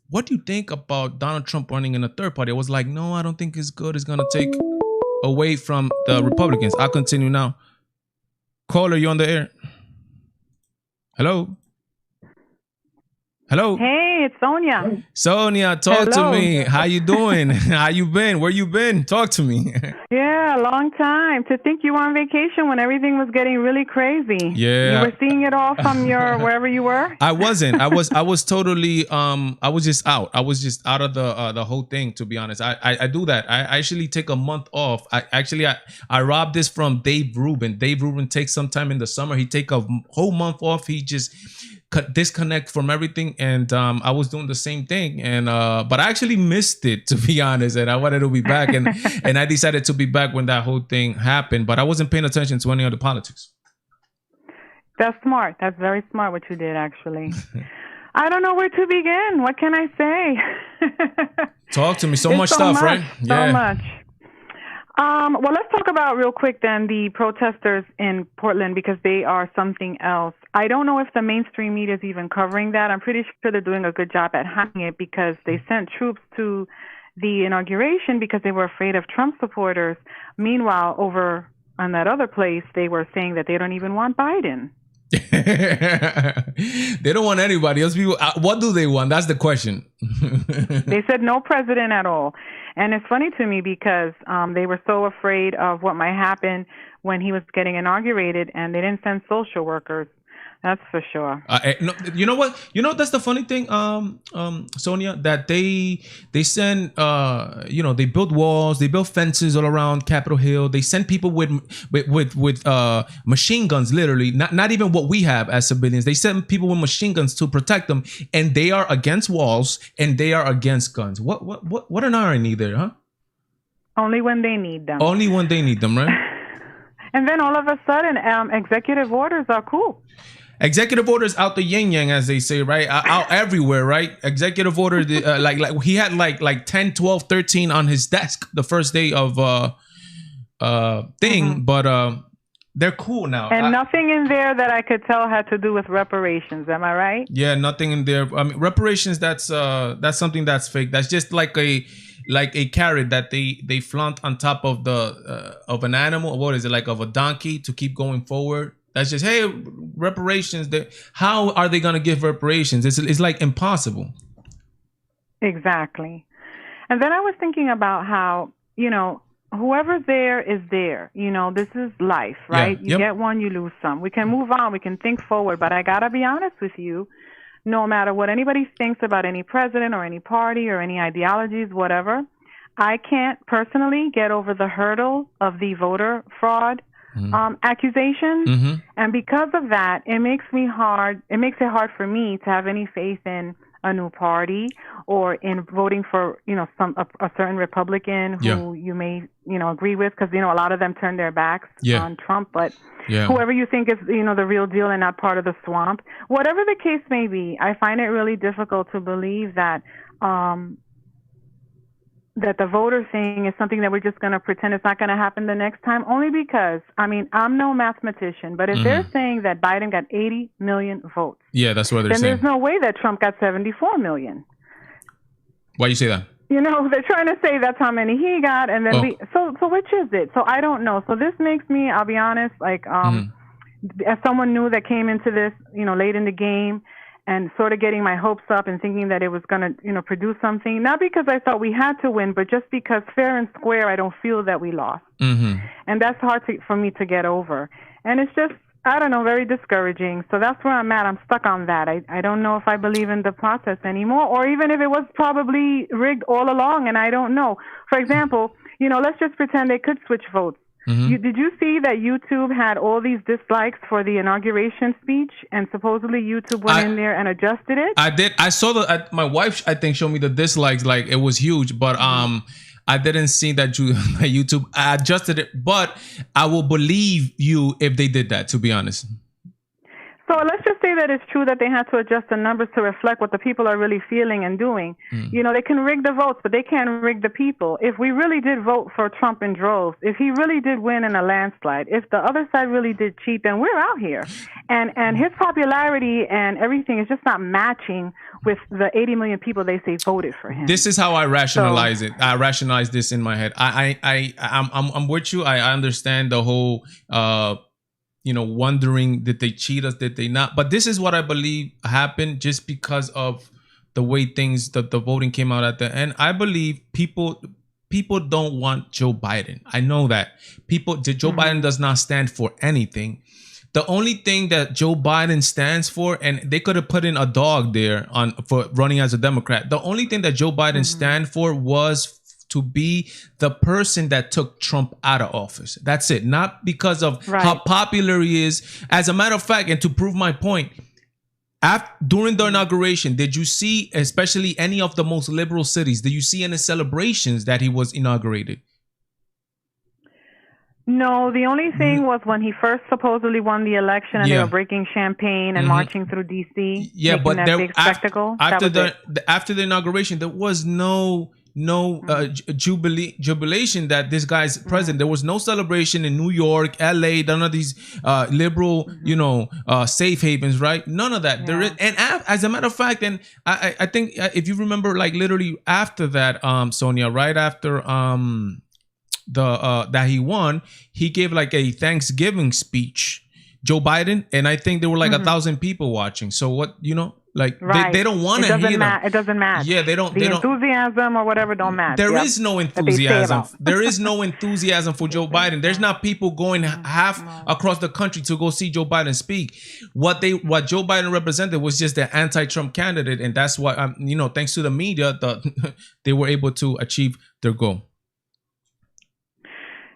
what do you think about Donald Trump running in a third party? I was like, no, I don't think it's good. It's going to take away from the Republicans. I'll continue now. Caller, you on the air? Hello? Hello? Hey, it's Sonia. Sonia, talk Hello. to me. How you doing? How you been? Where you been? Talk to me. Yeah, a long time. To think you were on vacation when everything was getting really crazy. Yeah. You were seeing it all from your wherever you were? I wasn't. I was totally I was just out. I was just out of the whole thing, to be honest. I do that. I actually take a month off. I robbed this from Dave Rubin. Dave Rubin takes some time in the summer. He take a whole month off. He just disconnect from everything, and I was doing the same thing, and but I actually missed it, to be honest, and I wanted to be back, and and I decided to be back when that whole thing happened, but I wasn't paying attention to any of the politics. That's smart. That's very smart what you did, actually. I don't know where to begin. What can I say? Talk to me. So much so stuff, much, right? So much. Well, let's talk about real quick then the protesters in Portland because they are something else. I don't know if the mainstream media is even covering that. I'm pretty sure they're doing a good job at hiding it because they sent troops to the inauguration because they were afraid of Trump supporters. Meanwhile, over on that other place, they were saying that they don't even want Biden. They don't want anybody else. People, what do they want? That's the question. They said no president at all. And it's funny to me because they were so afraid of what might happen when he was getting inaugurated, and they didn't send social workers. That's for sure. No, you know what? You know that's the funny thing, Sonia, that they send they build walls, they build fences all around Capitol Hill. They send people with machine guns, literally, not even what we have as civilians. They send people with machine guns to protect them, and they are against walls and they are against guns. What an irony there, huh? Only when they need them. Only when they need them, right? And then all of a sudden, executive orders are cool. Executive orders out the yin yang, as they say, right? Out everywhere, right? Executive order, like he had like 10, 12, 13 on his desk the first day of thing, but they're cool now. And nothing in there that I could tell had to do with reparations. Am I right? Yeah, nothing in there. I mean, reparations. That's something that's fake. That's just like a carrot that they flaunt on top of the of an animal. What is it, like of a donkey to keep going forward? That's just, hey, reparations. How are they going to give reparations? It's like impossible. Exactly. And then I was thinking about how, whoever's there is there. This is life, right? Yeah. You Yep. get one, you lose some. We can move on. We can think forward. But I got to be honest with you. No matter what anybody thinks about any president or any party or any ideologies, whatever, I can't personally get over the hurdle of the voter fraud accusations. Mm-hmm. And because of that, it makes it hard for me to have any faith in a new party or in voting for, a certain Republican who you may, agree with, because, a lot of them turn their backs on Trump, but whoever you think is, the real deal and not part of the swamp, whatever the case may be, I find it really difficult to believe that, that the voter thing is something that we're just going to pretend it's not going to happen the next time, only because, I'm no mathematician, but if they're saying that Biden got 80 million votes, that's what they're then saying. there's no way that Trump got 74 million. Why you say that? They're trying to say that's how many he got, and then so which is it? So I don't know. So this makes me, I'll be honest, like as someone new that came into this, late in the game, and sort of getting my hopes up and thinking that it was going to, produce something. Not because I thought we had to win, but just because fair and square, I don't feel that we lost. Mm-hmm. And that's hard for me to get over. And it's just, I don't know, very discouraging. So that's where I'm at. I'm stuck on that. I don't know if I believe in the process anymore, or even if it was probably rigged all along, and I don't know. For example, let's just pretend they could switch votes. Mm-hmm. Did you see that YouTube had all these dislikes for the inauguration speech, and supposedly YouTube went in there and adjusted it? I did. I saw my wife, I think, showed me the dislikes. Like, it was huge, but I didn't see that YouTube adjusted it. But I will believe you if they did that, to be honest. So let's just say that it's true that they had to adjust the numbers to reflect what the people are really feeling and doing. They can rig the votes, but they can't rig the people. If we really did vote for Trump in droves, if he really did win in a landslide, if the other side really did cheat, then we're out here. And his popularity and everything is just not matching with the 80 million people they say voted for him. This is how I rationalize it. I rationalize this in my head. I'm with you. I understand the whole wondering, did they cheat us, did they not? But this is what I believe happened, just because of the way things, the voting came out at the end. I believe people don't want Joe Biden. I know that. Joe Biden does not stand for anything. The only thing that Joe Biden stands for, and they could have put in a dog there for running as a Democrat. The only thing that Joe Biden stand for was to be the person that took Trump out of office. That's it. Not because of how popular he is. As a matter of fact, and to prove my point, during the inauguration, did you see, especially any of the most liberal cities, did you see any celebrations that he was inaugurated? No, the only thing was when he first supposedly won the election and they were breaking champagne and marching through D.C. Yeah, but that big spectacle. After the inauguration, there was no jubilation that this guy's president. There was no celebration in New York, LA, none of these liberal, safe havens, right? None of that. Yeah. There is, and as a matter of fact, and I think if you remember, like literally after that, Sonia, right after that he won, he gave like a Thanksgiving speech, Joe Biden, and I think there were like 1,000 people watching. So what, like right. they don't want to hear them. It doesn't matter. Yeah, they don't. The enthusiasm or whatever don't matter. There is no enthusiasm. There is no enthusiasm for Joe Biden. There's not people going half across the country to go see Joe Biden speak. What Joe Biden represented was just the anti-Trump candidate, and that's why thanks to the media, they were able to achieve their goal.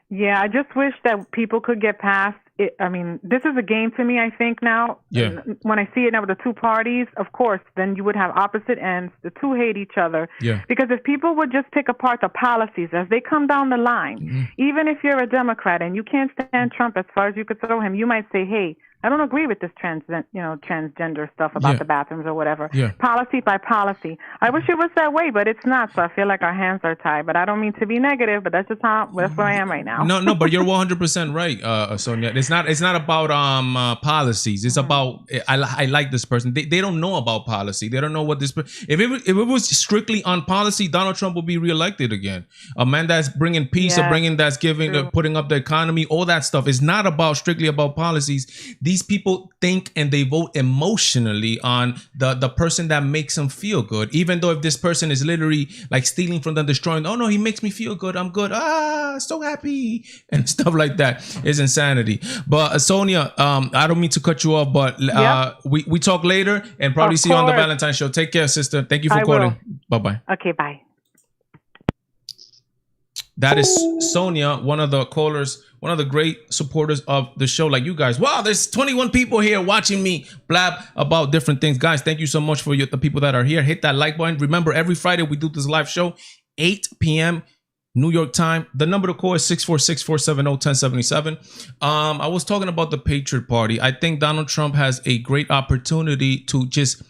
Yeah, I just wish that people could get past it. I mean, this is a game to me, I think, now. Yeah. When I see it now with the two parties, of course, then you would have opposite ends. The two hate each other. Yeah. Because if people would just pick apart the policies as they come down the line, even if you're a Democrat and you can't stand Trump as far as you could throw him, you might say, hey, I don't agree with this transgender stuff about the bathrooms or whatever. Yeah. Policy by policy. I wish it was that way, but it's not. So I feel like our hands are tied. But I don't mean to be negative, but that's just that's where I am right now. No, but you're 100% right, Sonia. It's not about policies. It's about I like this person. They don't know about policy. They don't know what this. If it was strictly on policy, Donald Trump will be reelected again. A man that's bringing peace, that's giving, putting up the economy, all that stuff. It's not strictly about policies. These people think and they vote emotionally on the person that makes them feel good. Even though if this person is literally like stealing from them, destroying, oh no, he makes me feel good. I'm good. So happy and stuff like that is insanity. But Sonia, I don't mean to cut you off, but we talk later and probably see you on the Valentine's show. Take care, sister. Thank you for calling. Bye-bye. Okay, bye. That is Sonia, one of the callers, one of the great supporters of the show, like you guys. Wow, there's 21 people here watching me blab about different things. Guys, thank you so much for the people that are here. Hit that like button. Remember, every Friday we do this live show, 8 p.m. New York time. The number to call is 646-470-1077. I was talking about the Patriot Party. I think Donald Trump has a great opportunity to just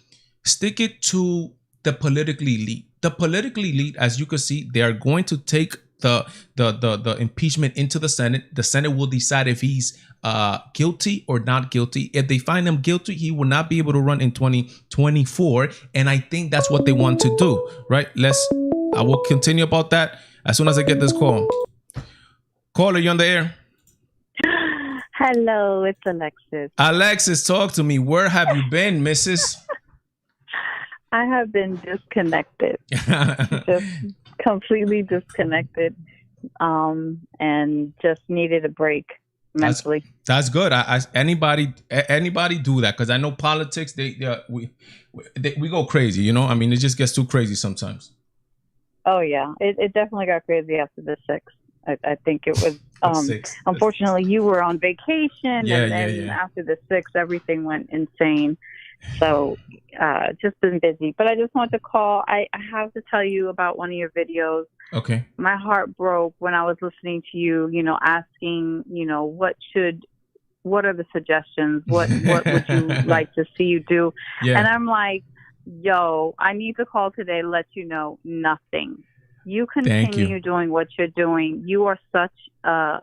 stick it to the politically elite. The politically elite, as you can see, they are going to take the impeachment into the Senate. The Senate will decide if he's guilty or not guilty. If they find him guilty, he will not be able to run in 2024. And I think that's what they want to do, right? I will continue about that as soon as I get this call. Caller, you on the air? Hello, it's Alexis. Alexis, talk to me. Where have you been, Mrs.? I have been disconnected. Just completely disconnected, and just needed a break mentally. That's good. Anybody do that? Because I know politics. We go crazy. I mean, it just gets too crazy sometimes. Oh yeah, it definitely got crazy after the 6th. I think it was. Unfortunately, you were on vacation, and then after the 6th, everything went insane. So just been busy, but I just wanted to call. I have to tell you about one of your videos. Okay. My heart broke when I was listening to you, asking, what are the suggestions? What would you like to see you do? Yeah. And I'm like, yo, I need to call today to let you know nothing. You continue doing what you're doing. You are such an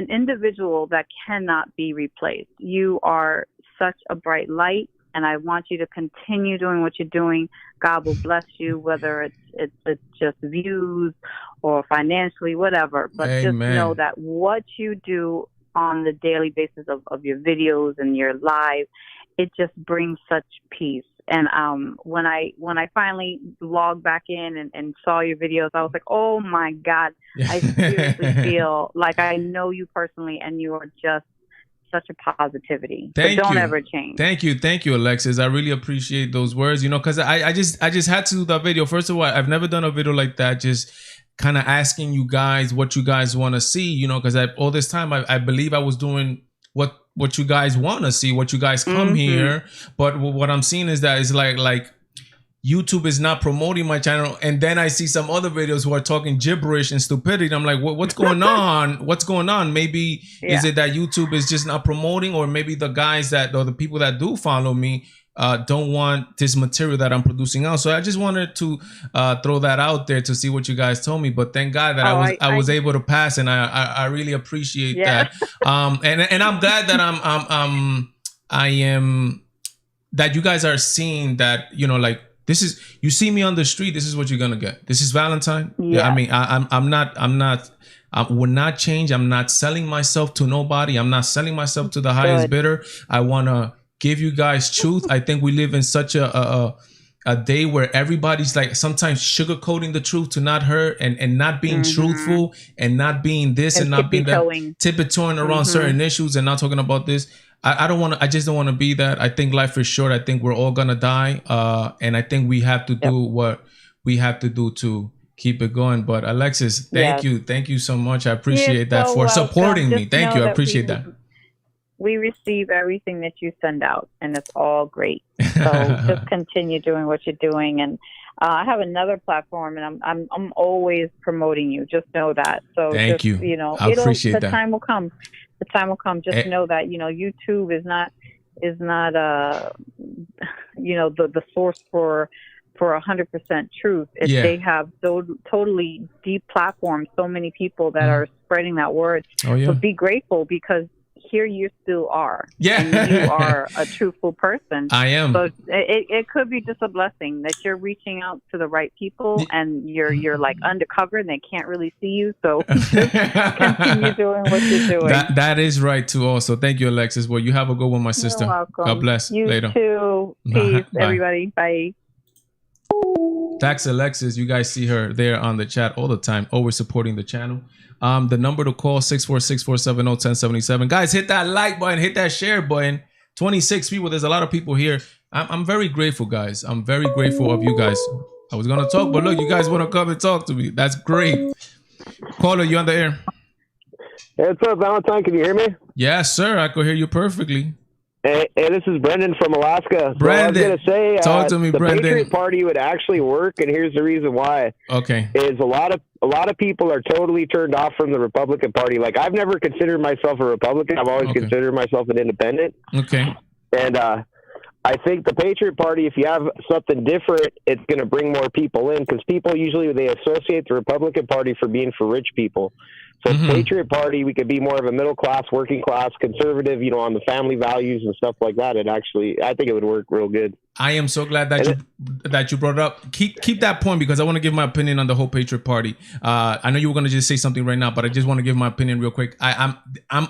individual that cannot be replaced. You are such a bright light, and I want you to continue doing what you're doing. God will bless you, whether it's just views or financially, whatever. But Amen. Just know that what you do on the daily basis of your videos and your live, it just brings such peace. And when I finally logged back in and saw your videos, I was like, oh my God, I seriously feel like I know you personally, and you are just such a positivity. Thank you. Don't ever change. Thank you, Alexis. I really appreciate those words. Because I just had to do that video. First of all, I've never done a video like that. Just kind of asking you guys what you guys want to see. Because all this time I believe I was doing what you guys want to see, what you guys come here. But what I'm seeing is that it's like YouTube is not promoting my channel. And then I see some other videos who are talking gibberish and stupidity. I'm like, what's going on? What's going on? Maybe is it that YouTube is just not promoting, or maybe the guys or the people that do follow me don't want this material that I'm producing out. So I just wanted to throw that out there to see what you guys told me. But thank God that I was able to pass, and I really appreciate that. And I'm glad that I am that you guys are seeing that, you know, like, this is, you see me on the street, this is what you're gonna get. This is Valentine. Yeah. I mean, I will not change. I'm not selling myself to nobody. I'm not selling myself to the highest bidder. I want to give you guys truth. I think we live in such a day where everybody's like sometimes sugarcoating the truth to not hurt, and not being truthful, and not being this and not being that, tiptoeing around certain issues and not talking about this. I just don't want to be that. I think life is short. I think we're all gonna die. And I think we have to do what we have to do to keep it going. But Alexis, thank you so much. I appreciate that for supporting me. Thank you. I appreciate that. We receive everything that you send out, and it's all great. So just continue doing what you're doing. And I have another platform, and I'm always promoting you. Just know that. So thank you. You know, I appreciate that. The time will come. The time will come. Just know that, you know, YouTube is not you know, the source for 100% truth. If they have so totally deep platforms, so many people that are spreading that word. So be grateful, because here you still are. And you are a truthful person. I am. So it could be just a blessing that you're reaching out to the right people, and you're like undercover and they can't really see you. So just continue doing what you're doing. That is right too. Also, thank you, Alexis. Well, you have a good one, my sister. You're welcome. God bless. You later. Too. Peace, Bye. everybody. Bye. Tax Alexis, you guys see her there on the chat all the time, always supporting the channel. The number to call, 646-470-1077. Guys, hit that like button, hit that share button. 26 people. There's a lot of people here. I'm very grateful, guys. I'm very grateful of you guys. I was gonna talk, but look, you guys want to come and talk to me. That's great. Caller, you on the air? Hey, what's up, Valentine? Can you hear me? Yes, sir. I could hear you perfectly. Hey, this is Brendan from Alaska. Brendan, so I was going to say, talk to me, the Brendan. Patriot Party would actually work, and here's the reason why. Okay. Is a lot of people are totally turned off from the Republican Party. Like, I've never considered myself a Republican. I've always considered myself an independent. Okay. And I think the Patriot Party, if you have something different, it's going to bring more people in, because people usually, they associate the Republican Party for being for rich people. So Patriot Party, we could be more of a middle class, working class, conservative, you know, on the family values and stuff like that. I think it would work real good. I am so glad that you brought it up. Keep that point, because I want to give my opinion on the whole Patriot Party. I know you were going to just say something right now, but I just want to give my opinion real quick. I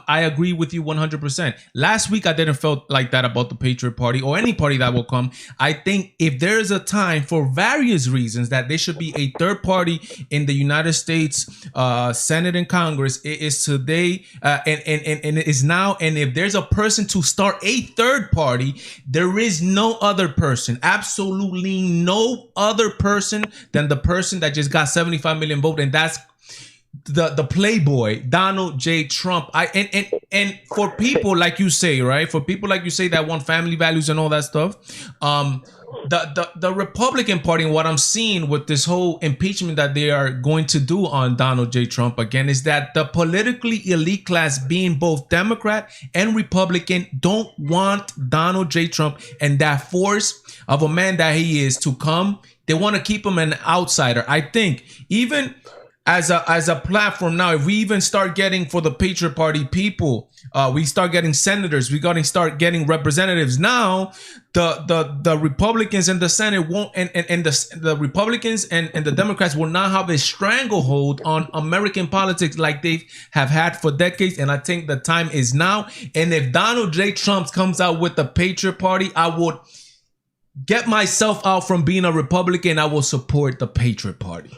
agree with you 100%. Last week I didn't felt like that about the Patriot Party or any party that will come. I think if there is a time, for various reasons, that there should be a third party in the United States Senate and Congress, it is today, and it is now. And if there's a person to start a third party, there is no other person, absolutely no other person than the person that just got 75 million votes, and that's the playboy Donald J. Trump. And for people like you say, right? For people like you say that want family values and all that stuff, the Republican Party, and what I'm seeing with this whole impeachment that they are going to do on Donald J. Trump again, is that the politically elite class, being both Democrat and Republican, don't want Donald J. Trump and that force of a man that he is to come. They want to keep him an outsider. I think even as a platform now, if we even start getting, for the Patriot Party people, we start getting senators, we gotta start getting representatives. Now the Republicans in the Senate won't, and the Republicans and the Democrats will not have a stranglehold on American politics like they have had for decades. And I think the time is now. And if Donald J. Trump comes out with the Patriot Party, I would get myself out from being a Republican. I will support the Patriot Party.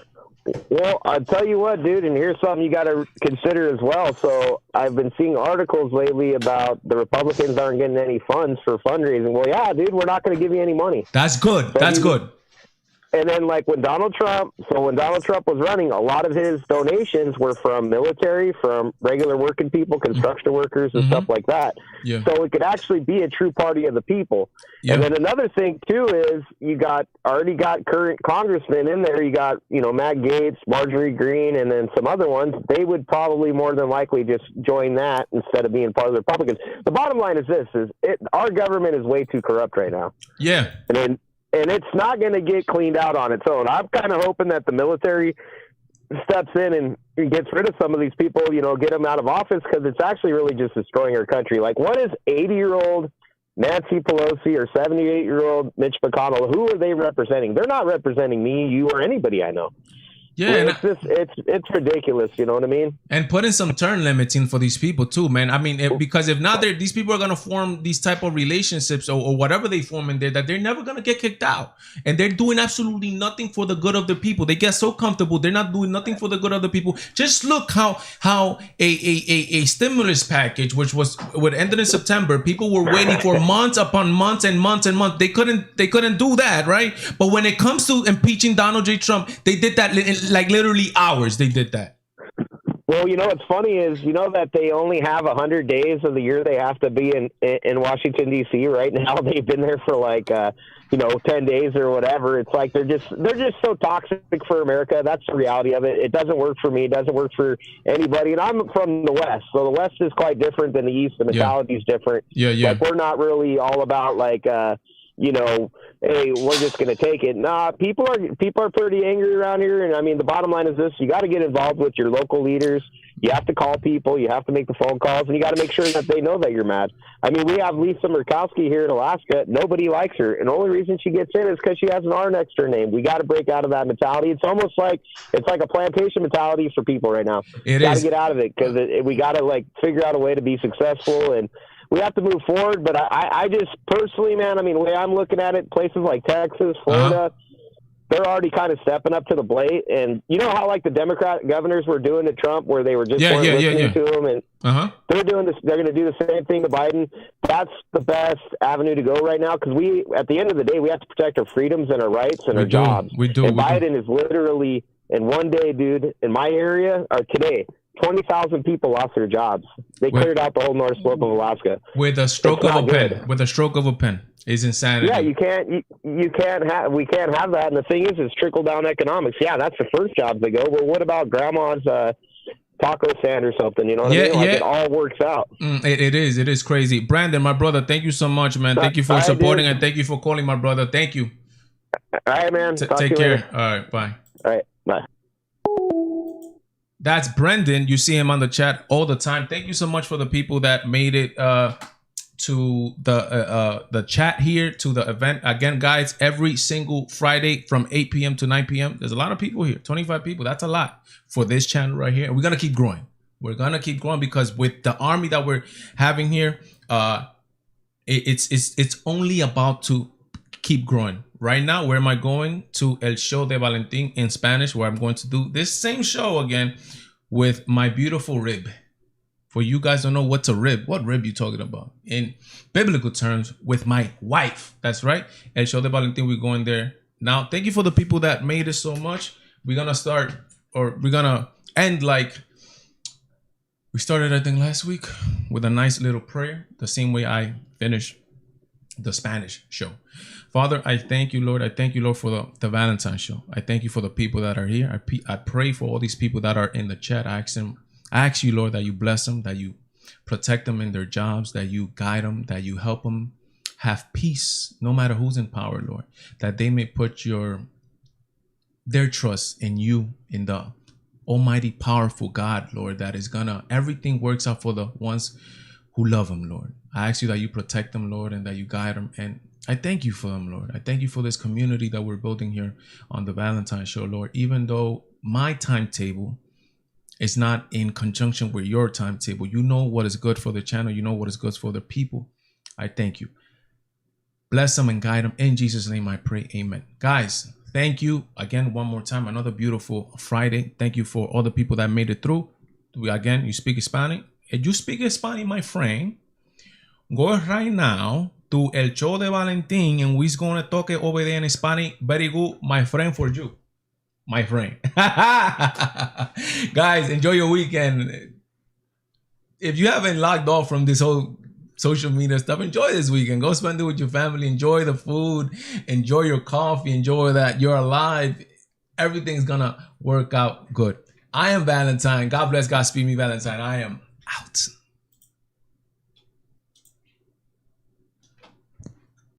Well, I'll tell you what, dude, and here's something you got to consider as well. So I've been seeing articles lately about the Republicans aren't getting any funds for fundraising. Well, yeah, dude, we're not going to give you any money. That's good. That's good. And then, like, when Donald Trump was running, a lot of his donations were from military, from regular working people, construction workers, and stuff like that. Yeah. So it could actually be a true party of the people. Yeah. And then another thing, too, is you already got current congressmen in there. You got, Matt Gaetz, Marjorie Greene, and then some other ones. They would probably more than likely just join that instead of being part of the Republicans. The bottom line is this, our government is way too corrupt right now. Yeah. And it's not going to get cleaned out on its own. I'm kind of hoping that the military steps in and gets rid of some of these people, get them out of office, because it's actually really just destroying our country. Like, what is 80-year-old Nancy Pelosi or 78-year-old Mitch McConnell? Who are they representing? They're not representing me, you, or anybody I know. Yeah, it's ridiculous. You know what I mean? And putting some term limits in for these people too, man. I mean, because if not, these people are gonna form these type of relationships or whatever they form in there that they're never gonna get kicked out, and they're doing absolutely nothing for the good of the people. They get so comfortable, they're not doing nothing for the good of the people. Just look how a stimulus package, which would end in September, people were waiting for months upon months and months and months. They couldn't do that, right? But when it comes to impeaching Donald J. Trump, they did that like literally hours. They did that. Well, what's funny is, that they only have 100 days of the year they have to be in Washington, D.C. Right now. They've been there for 10 days or whatever. It's like they're just so toxic for America. That's the reality of it. It doesn't work for me. It doesn't work for anybody. And I'm from the West, so the West is quite different than the East. The mentality is different. Yeah. Like, we're not really all about hey, we're just going to take it. Nah, people are pretty angry around here. And I mean, the bottom line is this: you got to get involved with your local leaders. You have to call people. You have to make the phone calls, and you got to make sure that they know that you're mad. I mean, we have Lisa Murkowski here in Alaska. Nobody likes her, and the only reason she gets in is because she has an R next to her name. We got to break out of that mentality. It's almost like a plantation mentality for people right now. Got to get out of it, because we got to figure out a way to be successful, and we have to move forward. But I just personally, man, I mean, the way I'm looking at it, places like Texas, Florida, they're already kind of stepping up to the plate. And you know how the Democrat governors were doing to Trump, where they were just listening to him, and they're doing this. They're going to do the same thing to Biden. That's the best avenue to go right now, because at the end of the day, we have to protect our freedoms and our rights and our jobs. We do. And Biden is literally, in one day, dude, in my area, or today, 20,000 people lost their jobs. They cleared out the whole North Slope of Alaska with a stroke of a pen. With a stroke of a pen, is insanity. Yeah, we can't have that. And the thing is, it's trickle down economics. Yeah, that's the first jobs they go. But what about grandma's taco stand or something? You know what I mean? It all works out. It is crazy. Brandon, my brother, thank you so much, man. Thank you for supporting and thank you for calling, my brother. Thank you. All right, man. Take care. Later. All right, bye. All right, bye. That's Brendan. You see him on the chat all the time. Thank you so much for the people that made it to the chat here, to the event. Again, guys, every single Friday from 8 p.m. to 9 p.m. There's a lot of people here, 25 people. That's a lot for this channel right here. And we're going to keep growing. We're going to keep growing, because with the army that we're having here, it's only about to keep growing. Right now, where am I going? To El Show de Valentin in Spanish, where I'm going to do this same show again with my beautiful rib. For you guys don't know what's a rib, what rib you talking about? In biblical terms, with my wife. That's right. El Show de Valentin, we're going there. Now, thank you for the people that made it so much. We're going to end like we started, I think, last week, with a nice little prayer, the same way I finished the Spanish show. Father, I thank you, Lord. I thank you, Lord, for the Valentine's show. I thank you for the people that are here. I pray for all these people that are in the chat. I ask you, Lord, that you bless them, that you protect them in their jobs, that you guide them, that you help them have peace, no matter who's in power, Lord, that they may put their trust in you, in the almighty, powerful God, Lord, that is everything works out for the ones who love him, Lord. I ask you that you protect them, Lord, and that you guide them. And I thank you for them, Lord. I thank you for this community that we're building here on the Valentine Show, Lord. Even though my timetable is not in conjunction with your timetable, you know what is good for the channel. You know what is good for the people. I thank you. Bless them and guide them. In Jesus' name I pray. Amen. Guys, thank you again one more time. Another beautiful Friday. Thank you for all the people that made it through. Again, you speak Spanish. If you speak Spanish, my friend, go right now to El Show de Valentin, and we're gonna talk it over there in Spanish. Very good, my friend, for you. My friend. Guys, enjoy your weekend. If you haven't logged off from this whole social media stuff, enjoy this weekend. Go spend it with your family. Enjoy the food. Enjoy your coffee. Enjoy that you're alive. Everything's gonna work out good. I am Valentine. God bless, Godspeed me, Valentine. I am out.